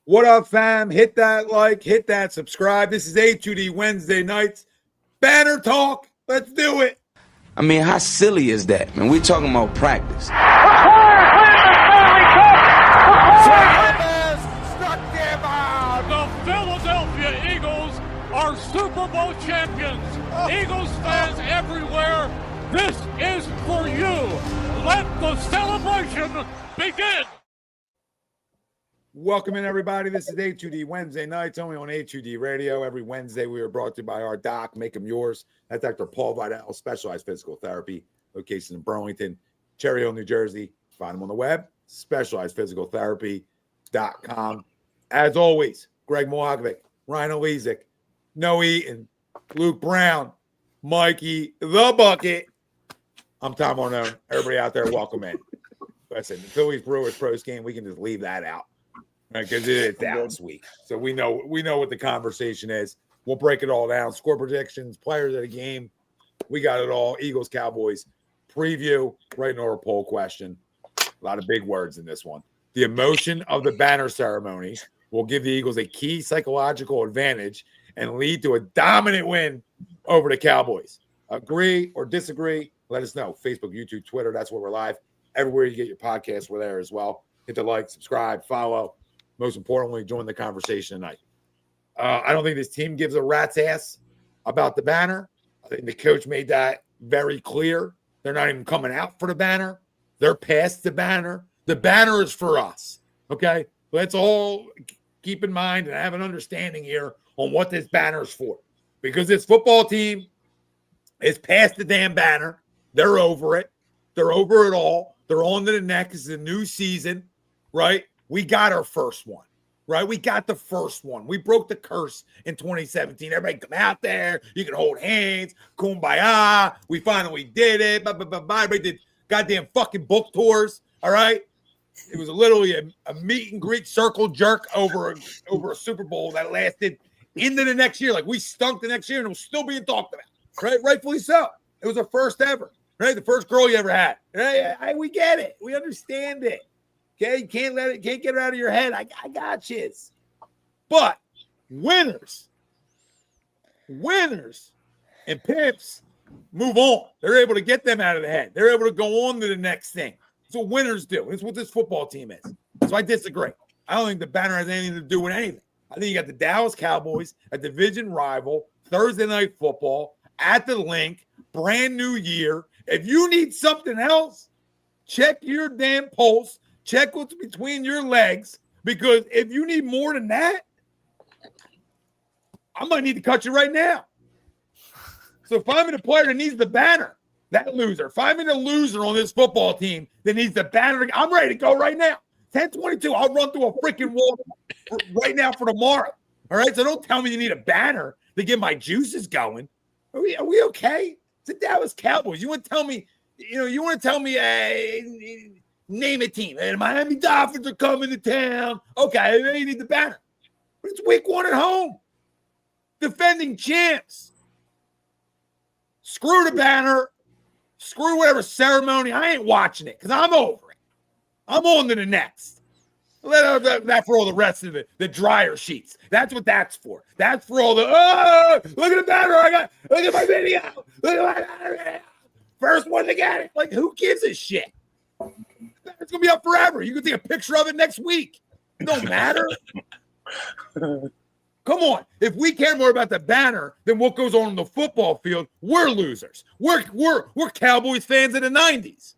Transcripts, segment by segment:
What up, fam? Hit that like, hit that subscribe. This is A2D Wednesday nights. Banner talk. Let's do it. I mean, how silly is that, man? We're talking about practice. The Philadelphia Eagles are Super Bowl champions. Eagles fans everywhere, this is for you. Let the celebration begin. Welcome in, everybody. This is A2D Wednesday nights, only on A2D Radio. Every Wednesday, we are brought to you by our doc, Make Them Yours. That's Dr. Paul Vidal, Specialized Physical Therapy, location in Burlington, Cherry Hill, New Jersey. Find them on the web, specializedphysicaltherapy.com. As always, Greg Milakovic, Ryan Alizik, Noe Eaton, Luke Brown, Mikey the Bucket. I'm Tom Arnone. Everybody out there, welcome in. Listen, the Phillies Brewers Pros game, we can just leave that out. Because it's Dallas week. So we know what the conversation is. We'll break it all down. Score predictions, players of the game. We got it all. Eagles, Cowboys, preview, right into our poll question. A lot of big words in this one. The emotion of the banner ceremony will give the Eagles a key psychological advantage and lead to a dominant win over the Cowboys. Agree or disagree? Let us know. Facebook, YouTube, Twitter, that's where we're live. Everywhere you get your podcasts, we're there as well. Hit the like, subscribe, follow. Most importantly, join the conversation tonight. I don't think this team gives a rat's ass about the banner. I think the coach made that very clear. They're not even coming out for the banner. They're past the banner. The banner is for us, okay? Let's all keep in mind and have an understanding here on what this banner is for. Because this football team is past the damn banner. They're over it. They're over it all. They're on to the next. It's a new season, right? We got our first one, right? We got the first one. We broke the curse in 2017. Everybody come out there. You can hold hands. Kumbaya. We finally did it. Everybody did goddamn fucking book tours, all right? It was literally a meet and greet circle jerk over a Super Bowl that lasted into the next year. Like, we stunk the next year and it was still being talked about, right? Rightfully so. It was our first ever, right? The first girl you ever had. Right? We get it. We understand it. Okay, you can't get it out of your head. I got you. But winners, and pimps move on. They're able to get them out of the head. They're able to go on to the next thing. That's what winners do. That's what this football team is. So I disagree. I don't think the banner has anything to do with anything. I think you got the Dallas Cowboys, a division rival, Thursday night football, at the link, brand new year. If you need something else, check your damn pulse. Check what's between your legs, because if you need more than that, I might need to cut you right now. So find me the player that needs the banner, that loser. Find me the loser on this football team that needs the banner. I'm ready to go right now. 10:22, I'll run through a freaking wall right now for tomorrow. All right, so don't tell me you need a banner to get my juices going. Are we okay? It's the Dallas Cowboys. You want to tell me, name a team. And Miami Dolphins are coming to town. Okay, they need the banner. But it's week one at home. Defending champs. Screw the banner. Screw whatever ceremony. I ain't watching it because I'm over it. I'm on to the next. Let that for all the rest of it. The dryer sheets. That's what that's for. That's for all the, look at the banner I got. Look at my video. Look at my video. First one to get it. Like, who gives a shit? It's going to be up forever. You can take a picture of it next week. It don't matter. Come on. If we care more about the banner than what goes on the football field, we're losers. We're Cowboys fans in the 90s.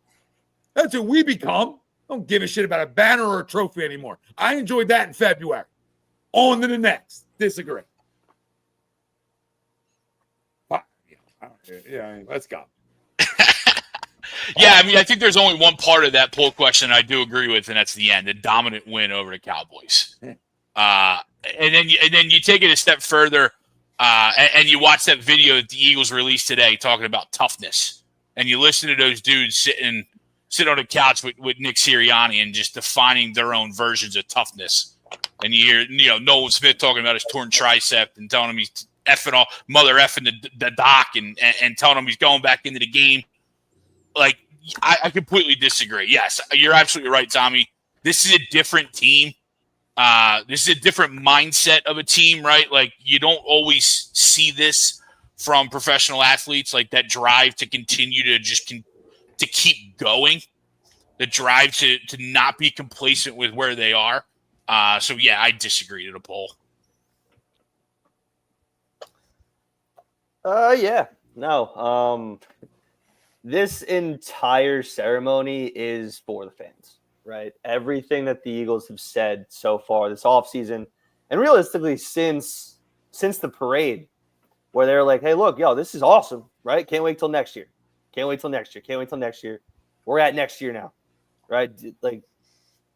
That's who we become. I don't give a shit about a banner or a trophy anymore. I enjoyed that in February. On to the next. Disagree. Yeah, let's go. Yeah, I mean, I think there's only one part of that poll question I do agree with, and that's the end, the dominant win over the Cowboys. And then you take it a step further, and you watch that video that the Eagles released today talking about toughness, and you listen to those dudes sitting on the couch with Nick Sirianni and just defining their own versions of toughness. And you hear Nolan Smith talking about his torn tricep and telling him he's mother effing the doc and telling him he's going back into the game. Like, I completely disagree. Yes, you're absolutely right, Tommy. This is a different team This is a different mindset of a team, right? Like you don't always see this from professional athletes, like that drive to continue to to keep going, the drive to not be complacent with where they are. So yeah, I disagree to the poll. Yeah, no. This entire ceremony is for the fans, right? Everything that the Eagles have said so far this offseason, and realistically since the parade, where they're like, hey, look, yo, this is awesome, right? Can't wait till next year. Can't wait till next year. Can't wait till next year. We're at next year now, right? Like,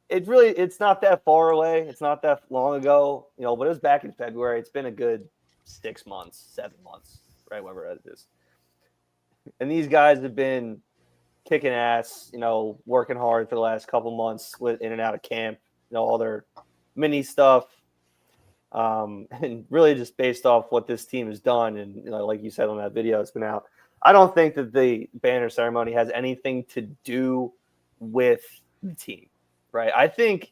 it's not that far away. It's not that long ago, but it was back in February. It's been a good 6 months, 7 months, right? Whatever it is. And these guys have been kicking ass, working hard for the last couple months in and out of camp, all their mini stuff. And really just based off what this team has done. And, like you said on that video, it's been out. I don't think that the banner ceremony has anything to do with the team, right? I think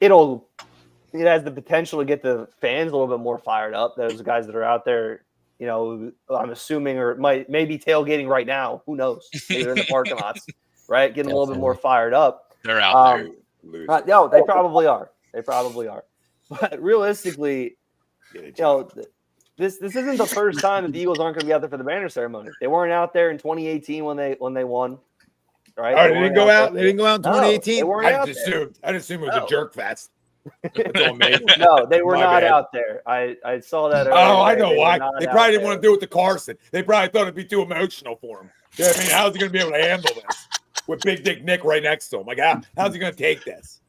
it has the potential to get the fans a little bit more fired up. Those guys that are out there, I'm assuming, or maybe tailgating right now. Who knows? Maybe they're in the parking lots, right? Getting a little bit more fired up. They're out there. No, they probably are. They probably are. But realistically, this isn't the first time that the Eagles aren't going to be out there for the banner ceremony. They weren't out there in 2018 when they won, right? Oh, they didn't go out. They didn't go out in 2018. They weren't out there. I assumed it was a jerk fest. No, they were not out there. I saw that earlier. Oh, I know why. They probably didn't want to do it to Carson. They probably thought it'd be too emotional for him. Yeah, I mean, how's he going to be able to handle this with Big Dick Nick right next to him? Like, how's he going to take this?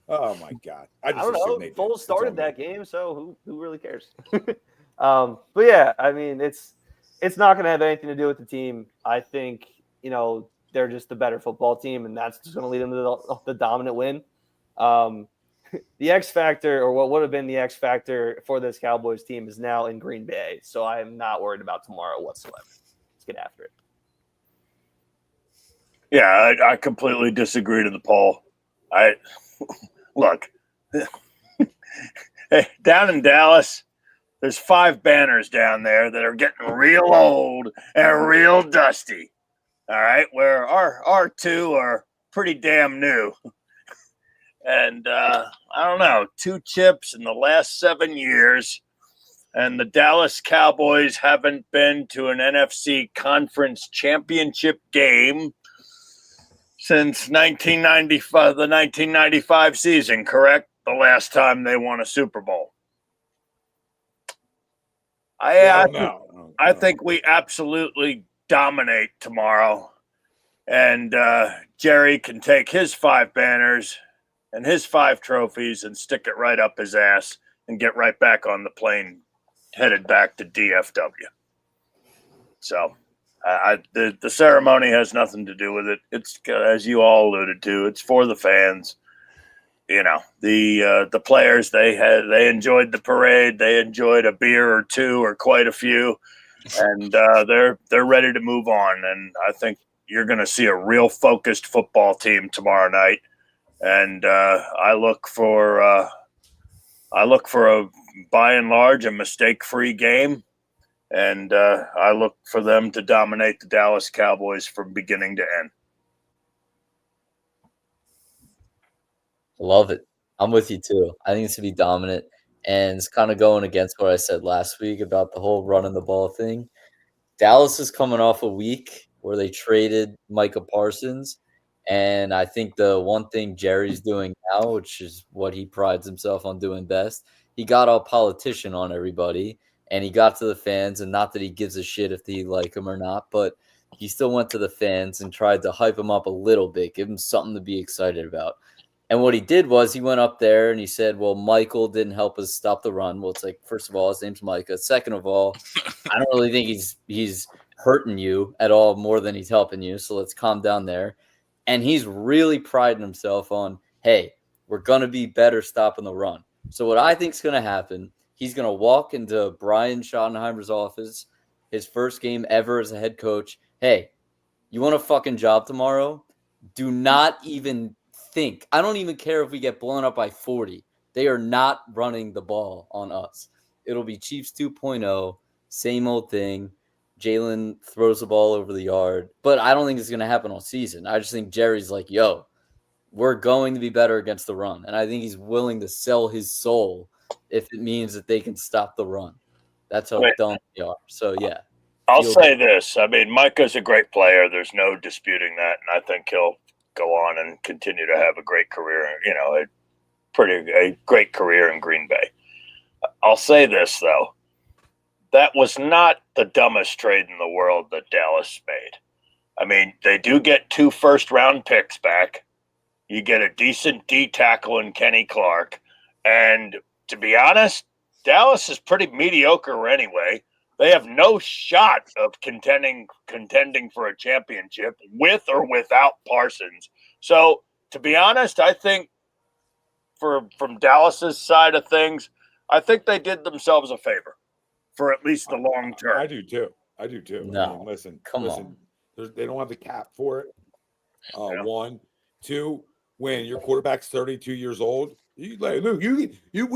Oh my God! I don't know. Foles started that game, so who really cares? But yeah, I mean, it's not going to have anything to do with the team. I think they're just the better football team, and that's just going to lead them to the dominant win. The X factor, or what would have been the X factor for this Cowboys team, is now in Green Bay. So I am not worried about tomorrow whatsoever. Let's get after it. Yeah, I completely disagree to the poll. Look, hey, down in Dallas, there's 5 banners down there that are getting real old and real dusty. All right, where our 2 are pretty damn new. And I don't know, 2 chips in the last 7 years, and the Dallas Cowboys haven't been to an NFC Conference Championship game since 1995, the 1995 season, correct? The last time they won a Super Bowl. I think we absolutely dominate tomorrow, and Jerry can take his 5 banners and his 5 trophies and stick it right up his ass and get right back on the plane headed back to DFW. So the ceremony has nothing to do with it. It's, as you all alluded to, it's for the fans. The players, they enjoyed the parade. They enjoyed a beer or 2 or quite a few, and they're ready to move on. And I think you're going to see a real focused football team tomorrow night. And I look for a by and large a mistake-free game, and I look for them to dominate the Dallas Cowboys from beginning to end. Love it. I'm with you too. I think it's to be dominant, and it's kind of going against what I said last week about the whole running the ball thing. Dallas is coming off a week where they traded Micah Parsons. And I think the one thing Jerry's doing now, which is what he prides himself on doing best, he got all politician on everybody, and he got to the fans, and not that he gives a shit if they like him or not, but he still went to the fans and tried to hype him up a little bit, give him something to be excited about. And what he did was he went up there and he said, well, Michael didn't help us stop the run. Well, it's like, first of all, his name's Micah. Second of all, I don't really think he's hurting you at all more than he's helping you, so let's calm down there. And he's really priding himself on, hey, we're going to be better stopping the run. So what I think is going to happen, he's going to walk into Brian Schottenheimer's office, his first game ever as a head coach. Hey, you want a fucking job tomorrow? Do not even think. I don't even care if we get blown up by 40. They are not running the ball on us. It'll be Chiefs 2.0, same old thing. Jalen throws the ball over the yard. But I don't think it's going to happen all season. I just think Jerry's like, yo, we're going to be better against the run. And I think he's willing to sell his soul if it means that they can stop the run. That's how dumb they are. So, yeah. I'll say this. I mean, Micah's a great player. There's no disputing that. And I think he'll go on and continue to have a great career, a great career in Green Bay. I'll say this, though. That was not the dumbest trade in the world that Dallas made. I mean, they do get 2 first-round picks back. You get a decent D tackle in Kenny Clark. And to be honest, Dallas is pretty mediocre anyway. They have no shot of contending for a championship with or without Parsons. So, to be honest, I think from Dallas's side of things, I think they did themselves a favor for at least the long term. I do too. No, I mean, listen, on. They don't have the cap for it. 1, 2, when your quarterback's 32 years old, we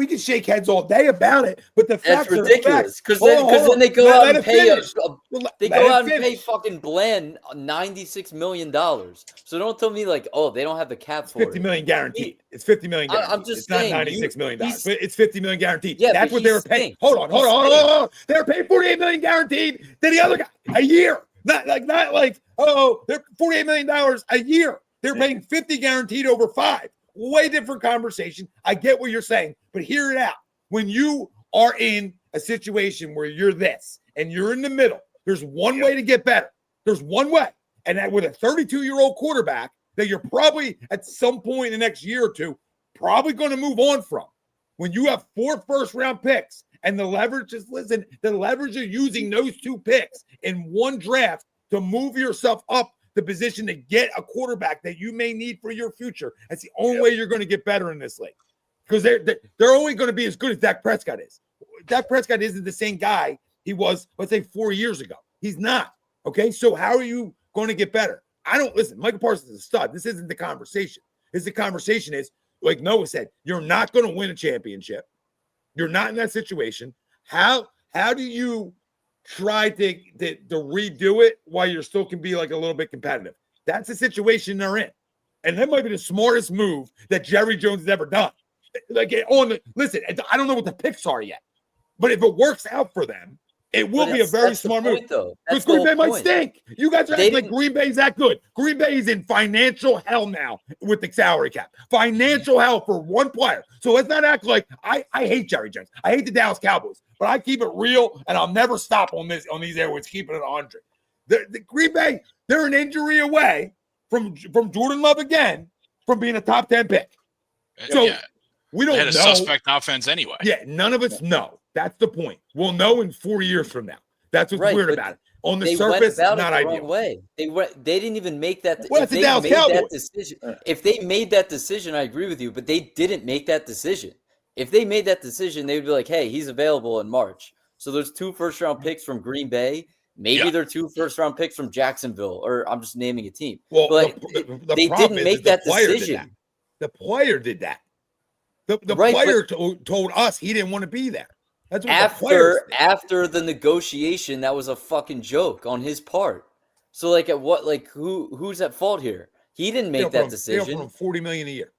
can shake heads all day about it, but the facts are ridiculous because then they go out and pay fucking Bland $96 million. So don't tell me like, oh, they don't have the cap for $50 million guaranteed. It's $50 million guaranteed. I'm just it's saying, not $96 million, but it's $50 million guaranteed. Yeah, that's what they were paying. Hold on. They were paying $48 million guaranteed to the other guy a year. Not like they're $48 million a year. They're paying 50 guaranteed over 5. Way different conversation. I get what you're saying, but hear it out. When you are in a situation where you're this and you're in the middle, there's one way to get better. There's one way. And that with a 32-year-old quarterback that you're probably at some point in the next year or two probably going to move on from. When you have 4 first-round picks and the leverage is, the leverage of using those 2 picks in one draft to move yourself up the position to get a quarterback that you may need for your future. That's the only way you're going to get better in this league, because they're only going to be as good as Dak Prescott is. Dak Prescott isn't the same guy he was, let's say, 4 years ago. He's not. Okay, so how are you going to get better? Micah Parsons is a stud. This isn't the conversation. The conversation is, like Noah said, you're not going to win a championship. You're not in that situation. How do you try to redo it while you still can be like a little bit competitive? That's the situation they're in. And that might be the smartest move that Jerry Jones has ever done. Listen, I don't know what the picks are yet, but if it works out for them, it will be a very smart move. Because Green Bay might stink. You guys are acting like Green Bay's that good. Green Bay is in financial hell now with the salary cap. Financial hell for one player. So let's not act like I hate Jerry Jones. I hate the Dallas Cowboys, but I keep it real, and I'll never stop on these airways, keeping it 100. The Green Bay, they're an injury away from Jordan Love again from being a top 10 pick. So we don't know. Suspect offense anyway. Yeah, none of us know. That's the point. We'll know in 4 years from now. That's what's weird about it. On the surface, not ideal. Way. They didn't even make that. Well, that's the Dallas Cowboys. If they made that decision, I agree with you. But they didn't make that decision. If they made that decision, they would be like, "Hey, he's available in March." So there's 2 first-round picks from Green Bay. Maybe they're 2 first-round picks from Jacksonville, or I'm just naming a team. Well, but they didn't make that decision. The player did that. The player told us he didn't want to be there. That's what after the negotiation, that was a fucking joke on his part. So who's at fault here? He didn't make that decision. $40 million a year.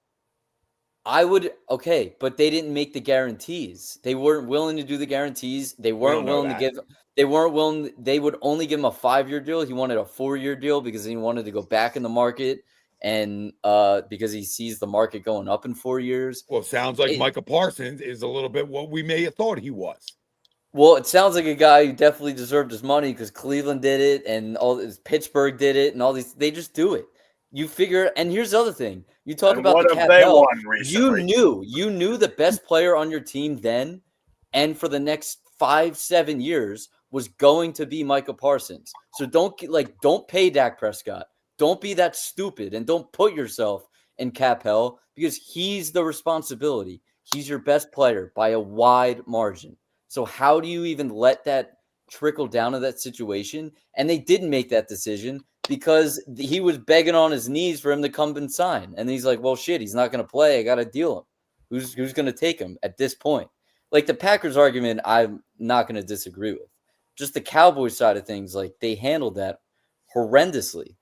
But they didn't make the guarantees. They weren't willing to do the guarantees. They weren't willing to give. They weren't willing. They would only give him a 5-year deal. He wanted a 4-year deal because he wanted to go back in the market, and because he sees the market going up in 4 years. Well, it sounds like Micah Parsons is a little bit what we may have thought he was. Well, it sounds like a guy who definitely deserved his money because Cleveland did it, and Pittsburgh did it, and all these. They just do it. You figure, and here's the other thing. You talk about the cap hell. You knew the best player on your team then, and for the next 5-7 years was going to be Micah Parsons. So don't pay Dak Prescott. Don't be that stupid, and don't put yourself in cap hell because he's the responsibility. He's your best player by a wide margin. So how do you even let that trickle down to that situation? And they didn't make that decision. because he was begging on his knees for him to come and sign. And he's like, well, shit, he's not going to play. I got to deal him. Who's going to take him at this point? Like the Packers argument, I'm not going to disagree with. Just the Cowboys side of things, like they handled that horrendously.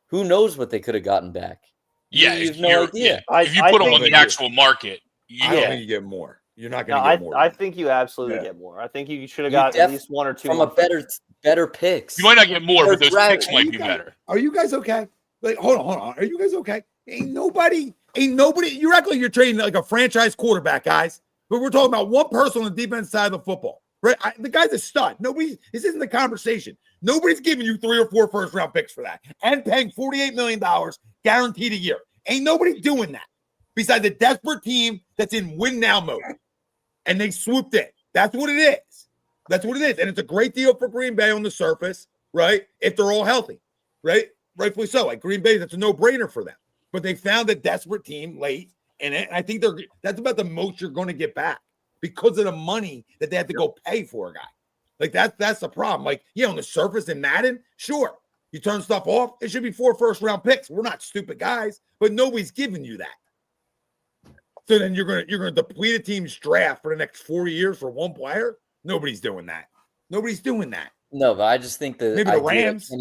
Who knows what they could have gotten back? Yeah, you have no idea. If you put them on the actual market, I don't think you get more. You're not going to get more. I think you absolutely get more. I think you should have got at least 1 or 2 from a better picks. You might not get more, but those picks might be better. Are you guys okay? Like, hold on. Are you guys okay? Ain't nobody. You're acting like you're trading like a franchise quarterback, guys. But we're talking about one person on the defense side of the football, right? The guy's a stud. This isn't the conversation. Nobody's giving you 3 or 4 first-round picks for that and paying $48 million guaranteed a year. Ain't nobody doing that besides a desperate team that's in win-now mode. And they swooped in. That's what it is. And it's a great deal for Green Bay on the surface, right? If they're all healthy, right? Rightfully so. Like Green Bay, that's a no-brainer for them. But they found a desperate team late. And I think that's about the most you're going to get back because of the money that they have to go pay for a guy. Like that's the problem. Like, on the surface in Madden, sure, you turn stuff off. It should be 4 first-round picks. We're not stupid guys, but nobody's giving you that. So then you're gonna deplete a team's draft for the next 4 years for one player. Nobody's doing that. No, but I just think that maybe the Rams.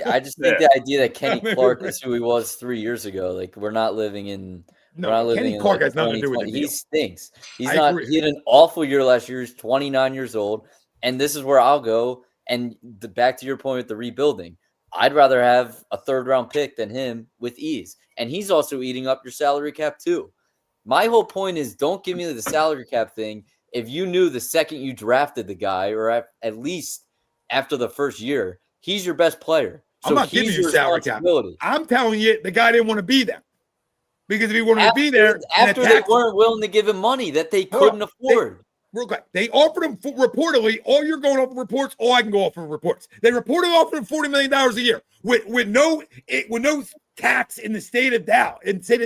I just think the idea that Kenny Clark is who he was 3 years ago. Like we're not living in. Kenny Clark has nothing to do with it. He stinks. He had an awful year last year. He's 29 years old, and this is where I'll go. And back to your point with the rebuilding, I'd rather have a 3rd-round pick than him with ease. And he's also eating up your salary cap too. My whole point is don't give me the salary cap thing if you knew the second you drafted the guy, or at least after the first year, he's your best player. So I'm not giving you salary cap. I'm telling you, the guy didn't want to be there. Because if he wanted to be there, after they weren't willing to give him money that they couldn't afford. They offered him reportedly. All you're going off of reports. All I can go off of reports. They reported offered him $40 million a year with no tax in the state of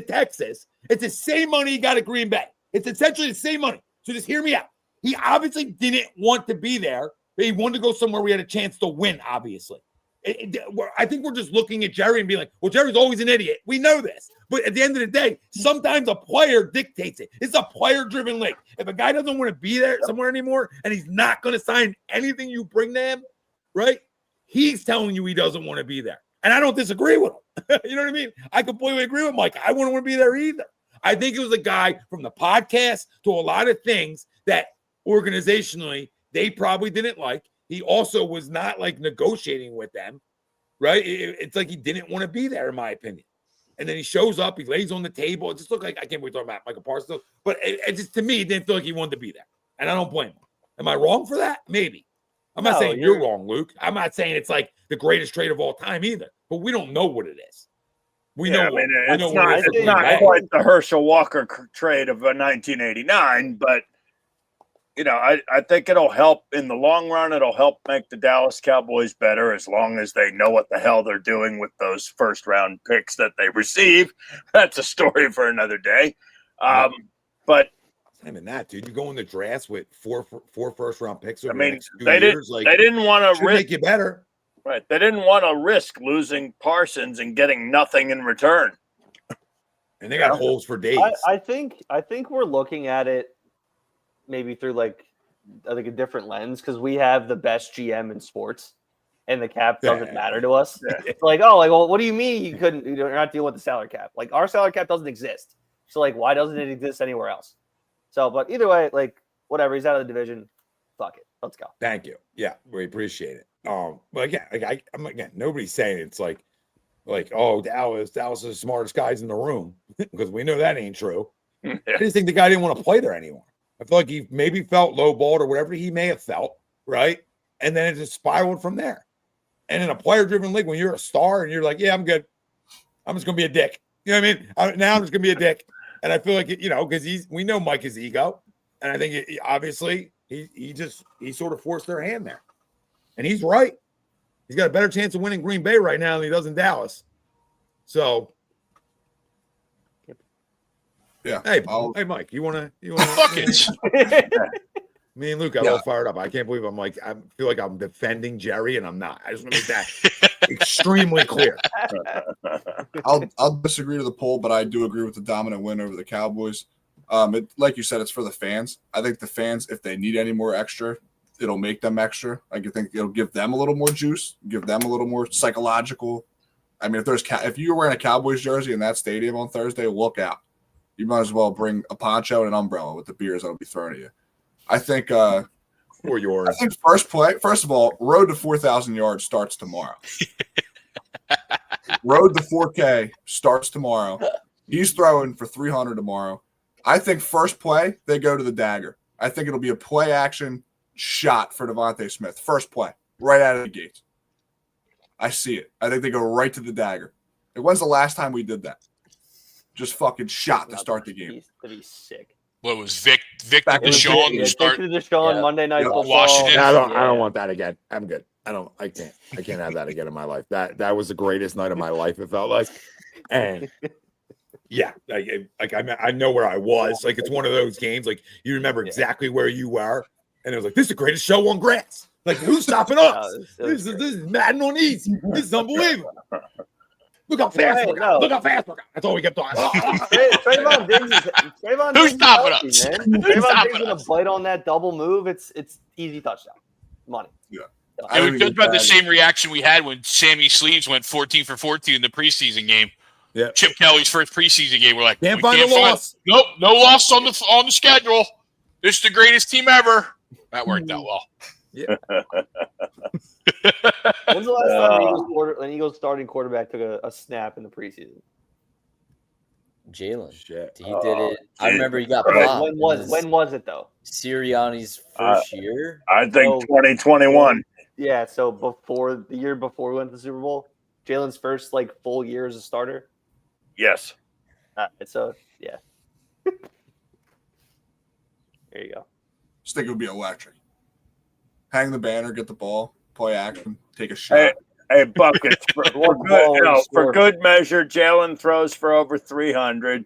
Texas. It's the same money he got at Green Bay. It's essentially the same money. So just hear me out. He obviously didn't want to be there. But he wanted to go somewhere we had a chance to win. Obviously. I think we're just looking at Jerry and being like, well, Jerry's always an idiot. We know this. But at the end of the day, sometimes a player dictates it. It's a player-driven league. If a guy doesn't want to be there somewhere anymore and he's not going to sign anything you bring to him, right, he's telling you he doesn't want to be there. And I don't disagree with him. You know what I mean? I completely agree with Mike. I wouldn't want to be there either. I think it was a guy from the podcast to a lot of things that organizationally they probably didn't like. He also was not like negotiating with them, right? It's like he didn't want to be there, in my opinion. And then he shows up, he lays on the table. It just looked like, I can't believe we're talking about Micah Parsons, but it just, to me, it didn't feel like he wanted to be there. And I don't blame him. Am I wrong for that? Maybe. I'm not saying you're wrong, Luke. I'm not saying it's like the greatest trade of all time either, but we don't know what it is. It's not quite the Herschel Walker trade of 1989, but I think it'll help in the long run. It'll help make the Dallas Cowboys better as long as they know what the hell they're doing with those 1st-round picks that they receive. That's a story for another day. But I mean that, dude. You go in the drafts with four 1st-round picks. Over the next 2 years. They didn't want to make you better. Right. They didn't want to risk losing Parsons and getting nothing in return. And they got holes for days. I think we're looking at it maybe through a different lens because we have the best GM in sports and the cap doesn't matter to us. Yeah. It's well, what do you mean you're not dealing with the salary cap? Like our salary cap doesn't exist. So why doesn't it exist anywhere else? So, but either way, whatever, he's out of the division. Fuck it. Let's go. Thank you. Yeah, we appreciate it. But again, nobody's saying it's like, oh, Dallas is the smartest guys in the room because we know that ain't true. I just think the guy didn't want to play there anymore. I feel like he maybe felt lowballed or whatever he may have felt, right? And then it just spiraled from there. And in a player-driven league, when you're a star and you're like, yeah, I'm good. I'm just going to be a dick. You know what I mean? Now I'm just going to be a dick. And I feel like, because we know Mike is ego. And I think obviously he sort of forced their hand there. And he's right. He's got a better chance of winning Green Bay right now than he does in Dallas. So, yeah. Hey, Mike, you want to buckets? Me and Luke got all fired up. I can't believe I feel like I'm defending Jerry, and I'm not. I just want to make that extremely clear. I'll disagree to the poll, but I do agree with the dominant win over the Cowboys. Like you said, it's for the fans. I think the fans, if they need any more extra, it'll make them extra. I think it'll give them a little more juice, give them a little more psychological. I mean, if you're wearing a Cowboys jersey in that stadium on Thursday, look out. You might as well bring a poncho and an umbrella with the beers that'll be thrown at you. I think or yours. I think first of all, road to 4,000 yards starts tomorrow. Road to 4K starts tomorrow. He's throwing for 300 tomorrow. I think first play, they go to the dagger. I think it'll be a play action shot for Devontae Smith. First play, right out of the gates. I see it. I think they go right to the dagger. When's the last time we did that? Just fucking shot to start the game. That'd be sick. What was Vic to Back when DeJean Yeah, to start? Victor DeJean, Monday Night Football. Washington. I don't want that again. I'm good. I can't have that again in my life. That was the greatest night of my life, it felt like. And yeah, I know where I was. Like, it's one of those games, like, you remember exactly where you were, and it was like, this is the greatest show on grass. Like, who's stopping us? This is Madden on easy. This is unbelievable. Look how fast we're going. Look how fast we're going. That's all we kept talking. Trayvon Diggs Who's is stopping healthy, us? man. Who's Trayvon stopping Diggs gonna us? bite on that double move. It's easy touchdown. Money. Yeah. It was just about the same reaction we had when Sammy Sleeves went 14 for 14 in the preseason game. Yeah. Chip Kelly's first preseason game. We're like, Can't find a loss. Nope, no loss on the schedule. This is the greatest team ever. That worked out well. Yeah. When's the last time an Eagles starting quarterback took a snap in the preseason? Jalen. Shit. He did it. I remember he got popped. When was it though? Sirianni's first year. I think 2021. Yeah, so the year before we went to the Super Bowl, Jalen's first full year as a starter. Yes. Yeah. There you go. Just think it would be electric. Hang the banner, get the ball, play action, take a shot. Hey, Buckets, for good measure, Jalen throws for over 300.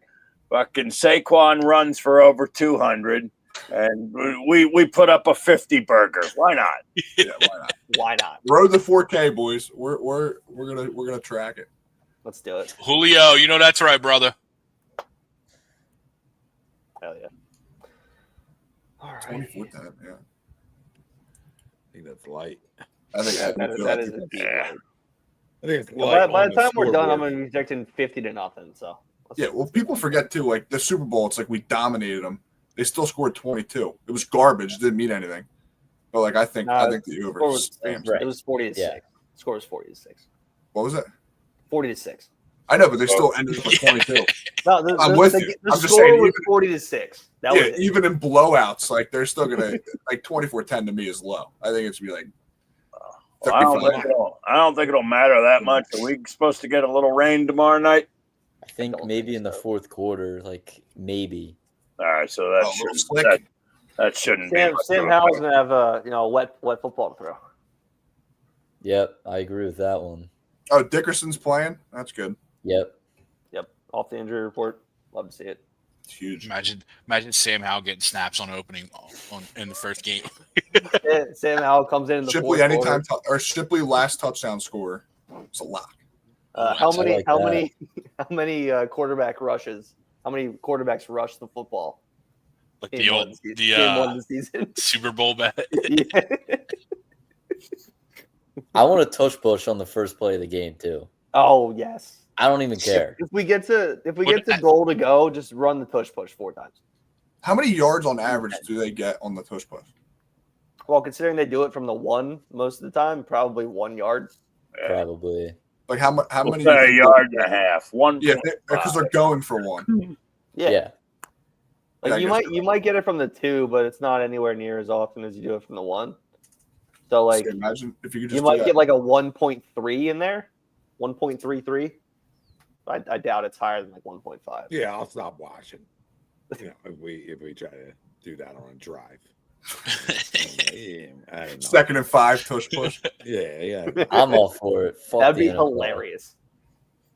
Fucking Saquon runs for over 200. And we put up a 50 burger. Why not? Yeah, why not? Why not? Road to 4K, boys. We're gonna track it. Let's do it. Julio, you know that's right, brother. Hell yeah. All right. 24-10, yeah. I think that's light. I think That is a deep I think it's light. by the time we're done, I'm going to be projecting 50-0. So yeah. Well, people forget too. Like the Super Bowl, it's like we dominated them. They still scored 22. It was garbage. It didn't mean anything. But I think the over is spam. It was 40-6. Yeah. The score was 40-6. What was it? 40-6. I know, but they still ended up with 22. No, I'm with you. The I'm just score saying, was 40-6. That was it. even in blowouts, they're still gonna 24-10 to me is low. I think it's gonna be like. I don't think it'll matter that much. Are we supposed to get a little rain tomorrow night? I think maybe in the fourth quarter, maybe. All right, so that shouldn't be. Sam Howell's gonna have a wet football to throw. Yep, I agree with that one. Oh, Dickerson's playing. That's good. Yep. Off the injury report. Love to see it. It's huge. Imagine Sam Howell getting snaps on opening in the first game. Sam Howell comes in the Shipley fourth anytime quarter. Shipley last touchdown scorer. It's a lock. How many quarterback rushes? How many quarterbacks rush the football? Like Game one this season. Super Bowl bet. Yeah. I want a tush push on the first play of the game too. Oh yes. I don't even care. If we get to goal to go, just run the tush push 4 times. How many yards on average do they get on the tush push? Well, considering they do it from the 1 most of the time, probably 1 yard. Probably. How We'll many? say a yard and a half. 1. Yeah, because they're going for 1. Yeah. Yeah, You might get it from the 2, but it's not anywhere near as often as you do it from the 1. So imagine if you could just you might get a 1.3 in there, 1.33. I doubt it's higher than 1.5. Yeah, I'll stop watching. If we try to do that on a drive. I don't know. 2nd and 5 tush push. Yeah. I'm all for it. Fuck That'd be the NFL. hilarious.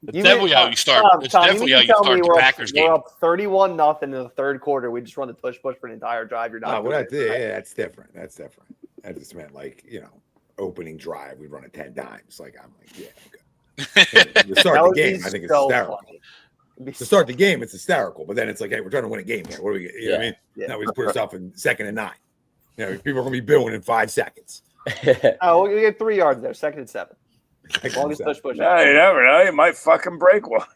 It's definitely how you start. It's definitely how you start the Packers game. We're up 31-0 in the third quarter. We just run the push for an entire drive. You're not. Well, that's different. That's different. I just meant opening drive. We run it 10 times. Like I'm like, yeah, okay. To start the game, I think it's hysterical. To start the game, it's hysterical. But then it's like, hey, we're trying to win a game here. What do we get? You know what I mean? Yeah. Now we just put ourselves in 2nd and 9. People are gonna be booing in 5 seconds. Oh, we get 3 yards there. 2nd and 7. Longest push. No, you never know. You might fucking break one.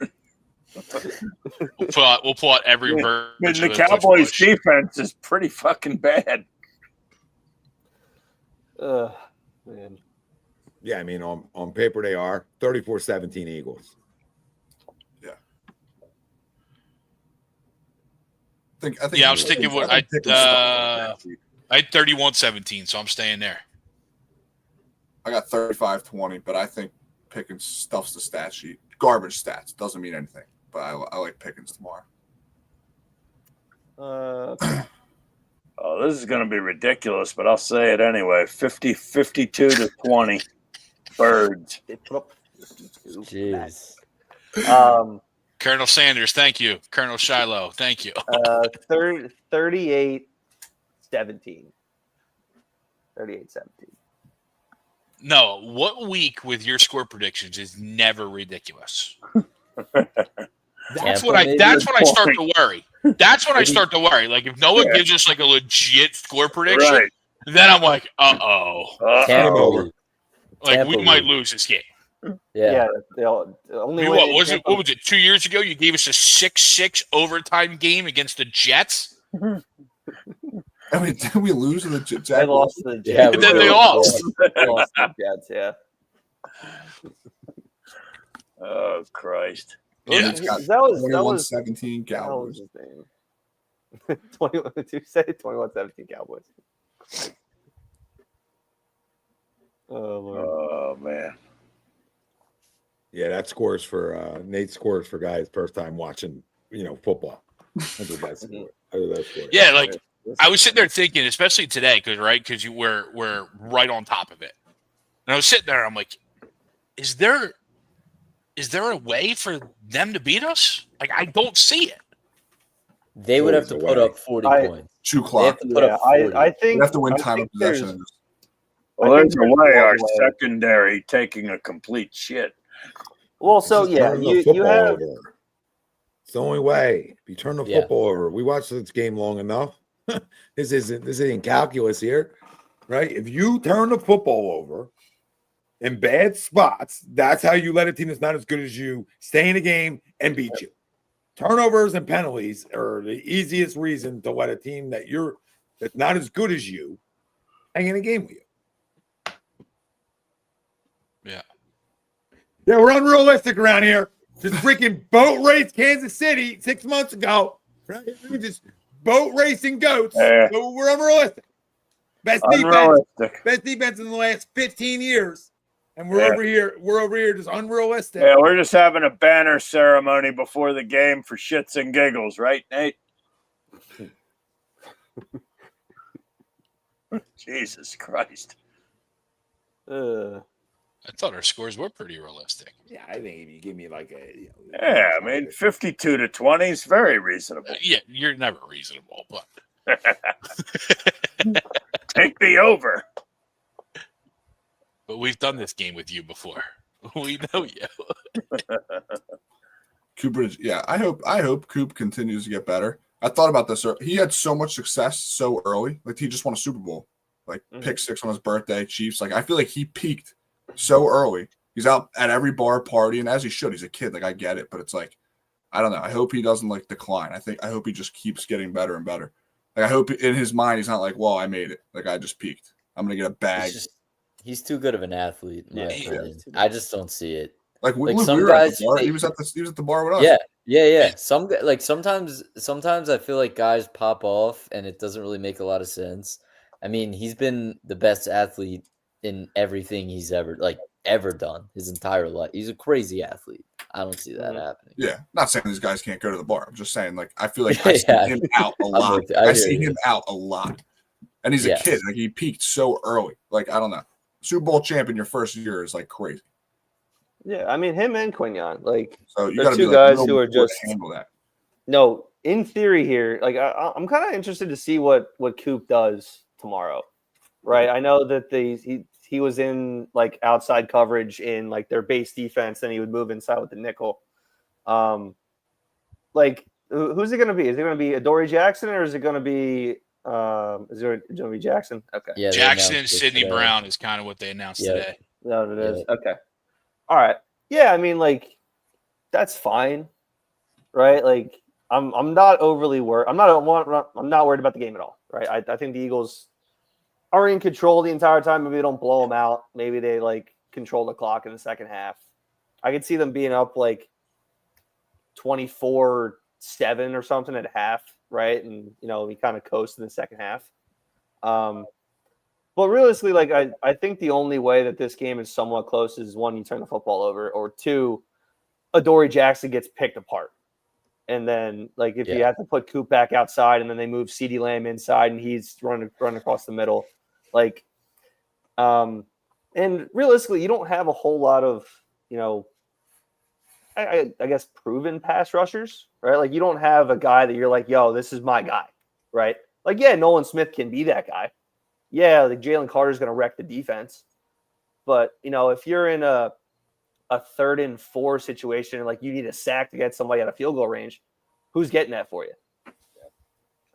We'll pull out every version. The Cowboys defense is pretty fucking bad. Man. Yeah, I mean, on paper they are 34-17 Eagles. Yeah. I think I was thinking what I had 31-17, so I'm staying there. I got 35-20, but I think Pickens stuffs the stat sheet. Garbage stats. Doesn't mean anything, but I like Pickens tomorrow. Oh, this is going to be ridiculous, but I'll say it anyway. 52-20. Birds. They put up 52. Jeez. Colonel Sanders, thank you. Colonel Shiloh, thank you. 38-17. 38-17. No, what week with your score predictions is never ridiculous? That's when I start to worry. That's when I start to worry. Like if Noah gives us like a legit score prediction, then I'm like, Tampa like we might lose this game. Yeah. Only what was it 2 years ago? You gave us a 6-6 overtime game against the Jets. I mean, did we lose to the Jets? They lost to the Jets. Yeah, and then they lost. They lost to the Jets, yeah. Oh, Christ. Yeah. That was 17 Cowboys. 21, did you say 21-17 Cowboys? Oh, Lord. Oh, man. Yeah, that scores for Nate scores for guys first time watching, football. That's what that score. Yeah, like I was sitting there thinking, especially today, because we're right on top of it. And I was sitting there, I'm like, is there a way for them to beat us? Like I don't see it. They would have to put up 40 points. 2 clock. I think we have to win time of possession. Well, there's a way our secondary taking a complete shit. Well, so yeah, you have. Over. It's the only way. If you turn the football over, we watched this game long enough. This isn't calculus here, right? If you turn the football over in bad spots, that's how you let a team that's not as good as you stay in a game and beat you. Turnovers and penalties are the easiest reason to let a team that's not as good as you hang in a game with you. Yeah. Yeah, we're unrealistic around here. Just freaking boat race Kansas City 6 months ago. Right? Just boat racing goats. So we're unrealistic. Best defense in the last 15 years. And we're over here just unrealistic. Yeah, we're just having a banner ceremony before the game for shits and giggles, right, Nate? Jesus Christ. I thought our scores were pretty realistic. Yeah, I think if you give me like a... Yeah, I mean, 52-20 is very reasonable. Yeah, you're never reasonable, but... Take the over. But we've done this game with you before. We know you. Cooper, yeah, I hope Coop continues to get better. I thought about this. He had so much success so early. Like, he just won a Super Bowl. Like, pick 6 on his birthday, Chiefs. Like, I feel like he peaked so early. He's out at every bar party, and as he should. He's a kid. Like, I get it, but it's like, I don't know. I hope he doesn't, like, decline. I hope he just keeps getting better and better. Like, I hope in his mind he's not like, well, I made it. Like, I just peaked. I'm going to get a bag. He's too good of an athlete. I just don't see it. Like some we guys, he was at the bar with us. Yeah. Sometimes I feel like guys pop off, and it doesn't really make a lot of sense. I mean, he's been the best athlete in everything he's ever done his entire life. He's a crazy athlete. I don't see that happening. Yeah, not saying these guys can't go to the bar. I'm just saying, like, I feel like I see him out a lot. I see him out a lot, and he's a kid. Like, he peaked so early. Like, I don't know. Super Bowl champion your first year is like crazy. Yeah, I mean him and Quignon, like So you they're got to be two like guys real who are mature to just handle that. no. In theory, here, like I'm kind of interested to see what Coop does tomorrow, right? I know that he was in like outside coverage in like their base defense, then he would move inside with the nickel. Like who's it going to be? Is it going to be Adoree Jackson or is it going to be is it going to be Jackson? Okay, Yeah, they Jackson and announced it Sidney today. Brown is kind of what they announced Yep. today. no, it is Yeah. okay. All right, yeah, I mean like that's fine, right? Like I'm not overly worried. I'm not worried about the game at all, right? I think the Eagles are in control the entire time. Maybe they don't blow them out. Maybe they like control the clock in the second half. I could see them being up like 24-7 or something at half, right? And we kind of coast in the second half. But realistically, like I think the only way that this game is somewhat close is one, you turn the football over, or two, Adoree Jackson gets picked apart. And then, like, if you have to put Coop back outside, and then they move CeeDee Lamb inside, and he's running across the middle, like, and realistically, you don't have a whole lot of, I guess proven pass rushers, right? Like, you don't have a guy that you're like, yo, this is my guy, right? Like, yeah, Nolan Smith can be that guy. Yeah, like Jalen Carter's going to wreck the defense, but if you're in a 3rd and 4 situation, like you need a sack to get somebody out of field goal range, who's getting that for you?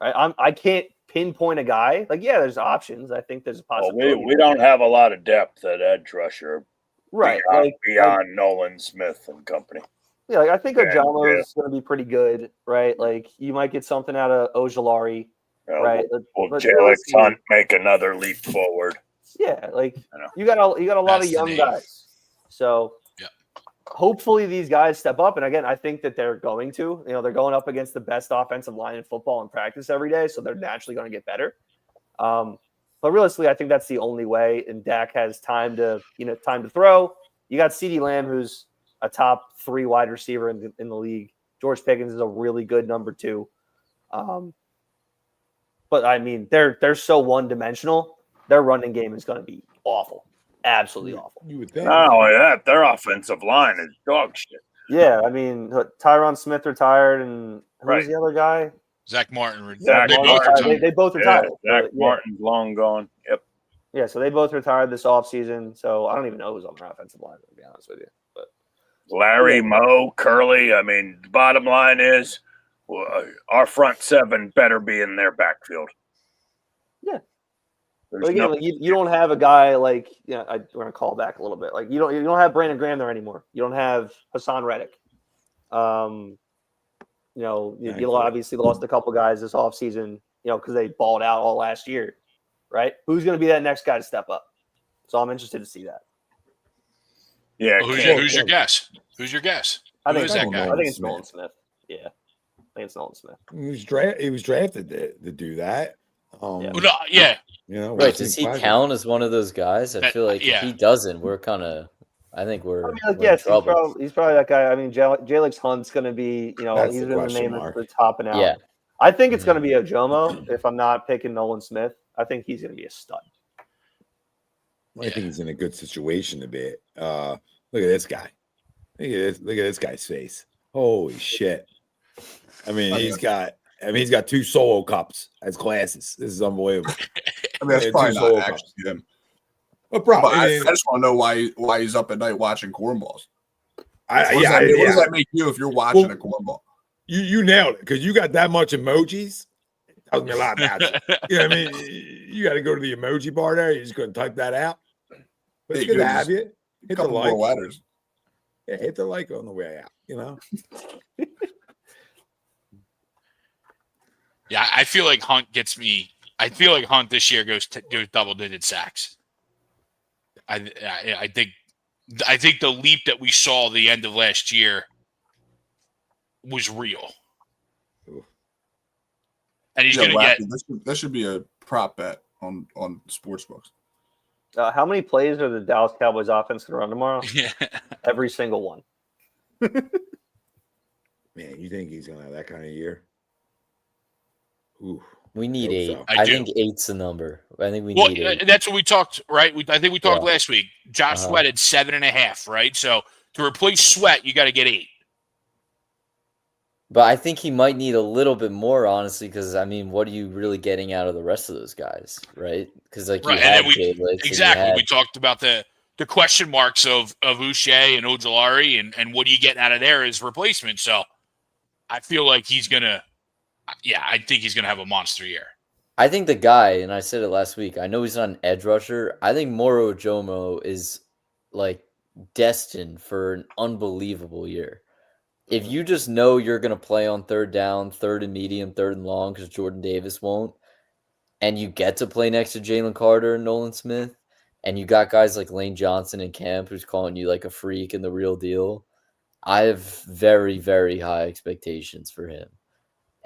Right? I can't pinpoint a guy. Like, yeah, there's options. I think there's a possibility. Well, we don't have a lot of depth at edge rusher, right? Beyond Nolan Smith and company. Yeah, like I think Ajamo is going to be pretty good, right? Like you might get something out of Ojulari, right? Will Jalix Hunt make another leap forward? Yeah, like you got a lot of young guys, so. Hopefully these guys step up. And again, I think that they're going to. They're going up against the best offensive line in football in practice every day, so they're naturally going to get better. But realistically, I think that's the only way. And Dak has time to throw. You got CeeDee Lamb, who's a top 3 wide receiver in the league. George Pickens is a really good number 2. But I mean, they're so one-dimensional. Their running game is going to be awful. Absolutely awful. You would think. Not only that, their offensive line is dog shit. Yeah, I mean, Tyron Smith retired, and who's the other guy? Zach Martin. They both retired. Zach Martin's long gone. Yep. Yeah, so they both retired this offseason. So I don't even know who's on their offensive line, to be honest with you. But Larry, Moe, Curley. I mean, the bottom line is our front 7 better be in their backfield. Yeah. But again, like you don't have a guy like we're gonna call back a little bit. Like you don't have Brandon Graham there anymore. You don't have Hassan Reddick. You obviously lost a couple guys this offseason, because they balled out all last year, right? Who's gonna be that next guy to step up? So I'm interested to see that. Yeah. Well, who's your guess? Who's your guess? I think it's Nolan Smith. Yeah, I think it's Nolan Smith. He was drafted to do that. Right? Does he count as one of those guys? I feel like if he doesn't, we're kind of. I think we're. Yes, he's probably that guy. I mean, Jalix Hunt's going to be. He's going to name the topping out. Yeah. I think it's going to be Ojomo. If I'm not picking Nolan Smith, I think he's going to be a stud. I think he's in a good situation a bit. Look at this guy. Look at this guy's face. Holy shit! I mean, he's got 2 solo cups as glasses. This is unbelievable. I mean, that's probably not actually him. But probably, I just want to know why he's up at night watching cornball. What does that make you if you're watching a cornball? You nailed it because you got that much emojis. It tells me a lot about you. You know what I mean? You got to go to the emoji bar there. You're just going to type that out. But it's good to have you. Hit the like. Letters. Yeah, hit the like on the way out. Yeah, I feel like Hunt gets me. I feel like Hunt this year goes double-digit sacks. I think the leap that we saw the end of last year was real. And he's going to get. That should be a prop bet on sportsbooks. How many plays are the Dallas Cowboys offense going to run tomorrow? Yeah. Every single one. Man, you think he's going to have that kind of year? Ooh, we need 8. So. I think 8's the number. I think we need 8. That's what we talked, right? I think we talked last week. Josh Sweat had 7.5, right? So To replace Sweat, you got to get 8. But I think he might need a little bit more, honestly, because I mean, what are you really getting out of the rest of those guys, right? Because like Right, you and had then we J-Lix, exactly and we talked about the question marks of Uche and Ojulari, and what are you getting out of there as replacement? So I feel like he's gonna, I think he's gonna have a monster year. I think the guy, and I said it last week, I know he's not an edge rusher. I think Moro Ojomo is like destined for an unbelievable year. If you just know you're going to play on third down, third and medium, third and long, because Jordan Davis won't, and you get to play next to Jalen Carter and Nolan Smith, and you got guys like Lane Johnson in camp who's calling you like a freak and the real deal, I have very, very high expectations for him.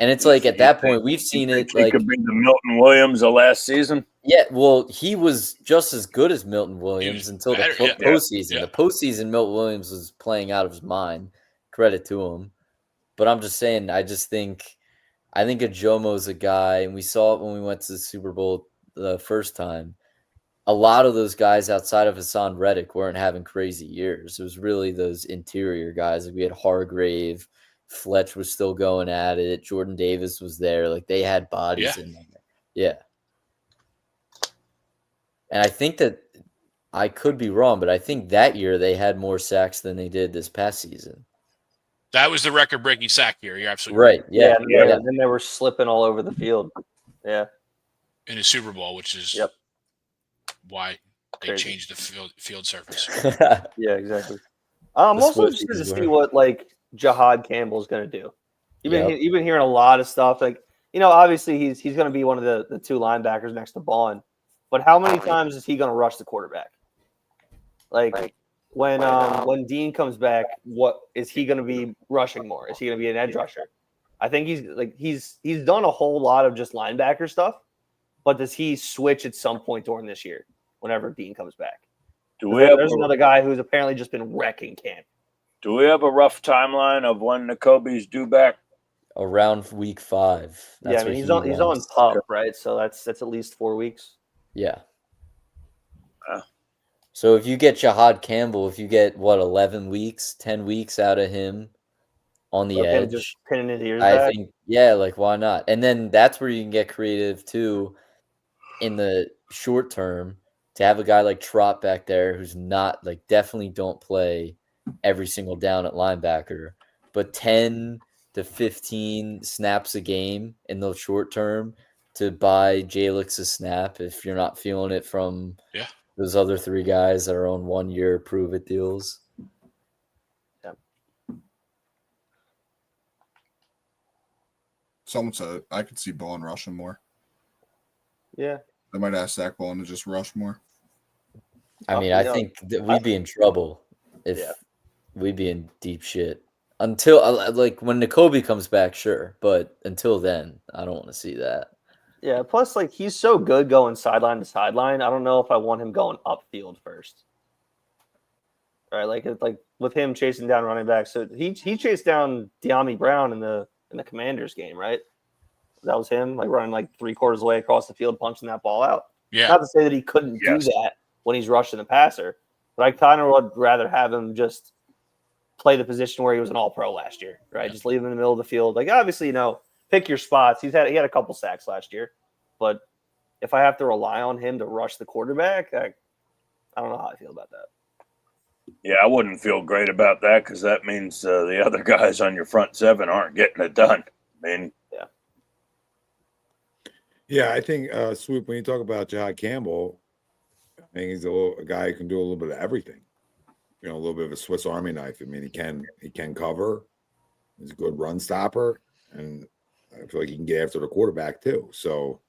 And it's like at that point, we've seen it. He Like, could be the Milton Williams of last season. yeah, well, he was just as good as Milton Williams until the postseason. Yeah. The postseason, Milton Williams was playing out of his mind. Credit to him. But I'm just saying, I think Ajomo's a guy, and we saw it when we went to the Super Bowl the first time. A lot of those guys outside of Hassan Reddick weren't having crazy years. It was really those interior guys. Like we had Hargrave, Fletch was still going at it, Jordan Davis was there. Like they had bodies in there. Yeah. And I think that I could be wrong, but I think that year they had more sacks than they did this past season. That was the record-breaking sack year. You're absolutely right. Yeah. And then they were slipping all over the field. Yeah. In the Super Bowl, which is why they changed the field surface. Yeah, exactly. I'm also interested to see what like Jahad Campbell's going to do. You've been hearing a lot of stuff. Like, you know, obviously he's going to be one of the 2 linebackers next to Bond. But how many times is he going to rush the quarterback? Like when Dean comes back, what is he going to be rushing more? Is he going to be an edge rusher? I think he's done a whole lot of just linebacker stuff, but does he switch at some point during this year whenever Dean comes back? There's another guy who's apparently just been wrecking camp. Do we have a rough timeline of when Nakobe's due back? Around week 5. That's he's on PUP, right? So that's at least 4 weeks. Yeah. So if you get Jahad Campbell, if you get 11 weeks, 10 weeks out of him on the edge, just pinning his ears I think, like why not? And then that's where you can get creative too in the short term to have a guy like Trot back there who's not like definitely don't play every single down at linebacker, but 10 to 15 snaps a game in the short term to buy J-Lix a snap if you're not feeling it from those other 3 guys that are on 1-year prove-it deals. Yeah. Someone said I could see Bowen rushing more. Yeah. I might ask Zach Bowen to just rush more. I mean, I think that we'd be in trouble if we'd be in deep shit. Until, like, when Nakobe comes back, sure. But until then, I don't want to see that. Yeah, plus, like, he's so good going sideline to sideline. I don't know if I want him going upfield first. All right, like with him chasing down running back. So he chased down De'Ami Brown in the Commanders game, right? That was him, like, running, like, 3/4 of the way across the field, punching that ball out. Yeah. Not to say that he couldn't do that when he's rushing the passer, but I kind of would rather have him just play the position where he was an all-pro last year, right? Just leave him in the middle of the field. Like, obviously, pick your spots. He had a couple sacks last year, but if I have to rely on him to rush the quarterback, I don't know how I feel about that. Yeah, I wouldn't feel great about that because that means the other guys on your front 7 aren't getting it done. I mean, yeah, I think Swoop. When you talk about Jahad Campbell, I think he's a guy who can do a little bit of everything. A little bit of a Swiss Army knife. I mean, he can cover. He's a good run stopper, and I feel like he can get after the quarterback too. So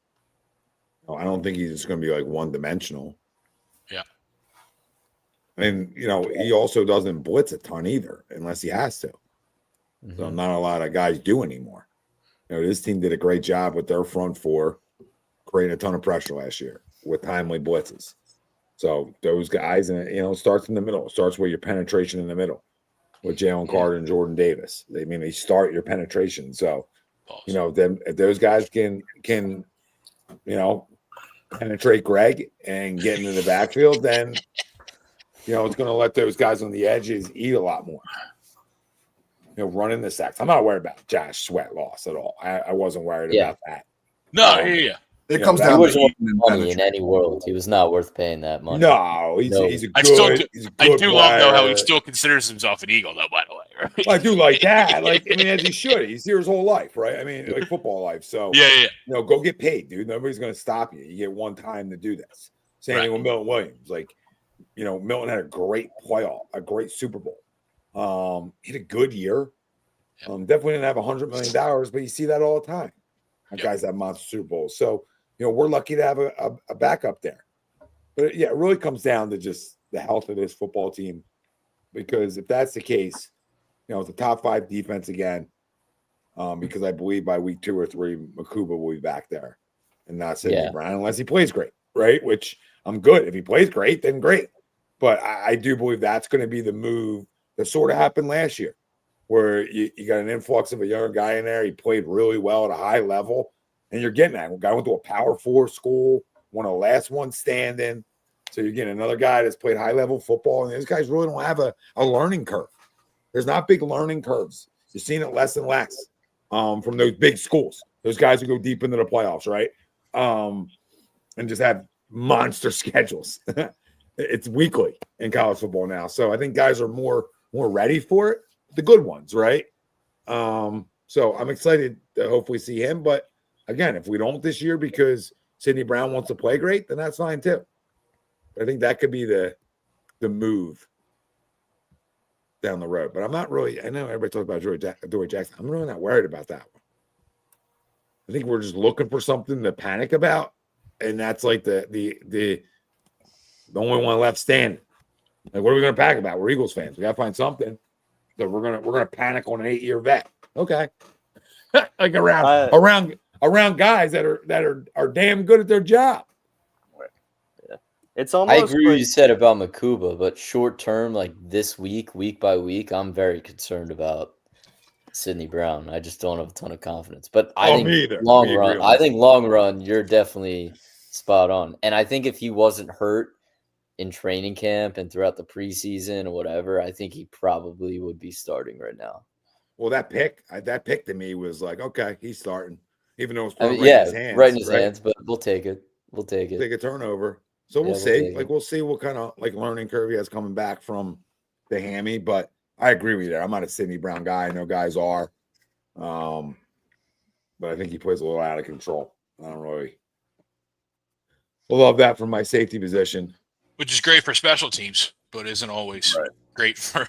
I don't think he's just going to be like one-dimensional. Yeah. I mean, he also doesn't blitz a ton either, unless he has to. Mm-hmm. So not a lot of guys do anymore. This team did a great job with their front 4, creating a ton of pressure last year with timely blitzes. So those guys, and it starts in the middle. It starts with your penetration in the middle with Jalen Carter and Jordan Davis. They start your penetration. So, if those guys can penetrate Greg and get into the backfield, then it's going to let those guys on the edges eat a lot more. Running the sacks. I'm not worried about Josh Sweat loss at all. I wasn't worried about that. No, yeah. It comes He down wasn't to worth money in any world. He was not worth paying that money. No, he's a good. I do love though how he still considers himself an Eagle, though. By the way, right? I do like that. As he should. He's here his whole life, right? Like football life. So yeah. Go get paid, dude. Nobody's going to stop you. You get one time to do this. Same thing with Milton Williams. Milton had a great playoff, a great Super Bowl. He had a good year. Definitely didn't have $100 million, but you see that all the time. Guys have monster Super Bowls. So, we're lucky to have a backup there. But it really comes down to just the health of this football team. Because if that's the case, it's a top 5 defense again. Because I believe by week 2 or 3, Makuba will be back there and not Sidney Brown unless he plays great, right? Which I'm good. If he plays great, then great. But I do believe that's going to be the move that sort of happened last year, where you got an influx of a younger guy in there. He played really well at a high level, and you're getting that. A guy went to a Power 4 school, one of the last ones standing. So you're getting another guy that's played high-level football, and these guys really don't have a learning curve. There's not big learning curves. You're seeing it less and less from those big schools, those guys who go deep into the playoffs, right? And just have monster schedules. It's weekly in college football now. So I think guys are more ready for it. The good ones, right? So I'm excited to hopefully see him. But again, if we don't this year because Sidney Brown wants to play great, then that's fine too. But I think that could be the move down the road. But I'm not really. I know everybody talks about Dory Jackson. I'm really not worried about that one. I think we're just looking for something to panic about, and that's like the only one left standing. Like, what are we going to panic about? We're Eagles fans. We got to find something. So we're gonna panic on an 8-year vet. Okay, like around guys that are damn good at their job. Yeah. It's almost. I agree with what you said about Makuba, but short term, like this week by week, I'm very concerned about Sidney Brown. I just don't have a ton of confidence. But I think long run, you're definitely spot on. And I think if he wasn't hurt in training camp and throughout the preseason or whatever, I think he probably would be starting right now. Well, that pick to me was like, okay, he's starting, even though it's right in his hands. But we'll take it. Take a turnover. So we'll see. We'll see what kind of learning curve he has coming back from the hammy. But I agree with you there. I'm not a Sidney Brown guy. I know guys are, but I think he plays a little out of control. I don't really love that from my safety position. Which is great for special teams, but isn't always great for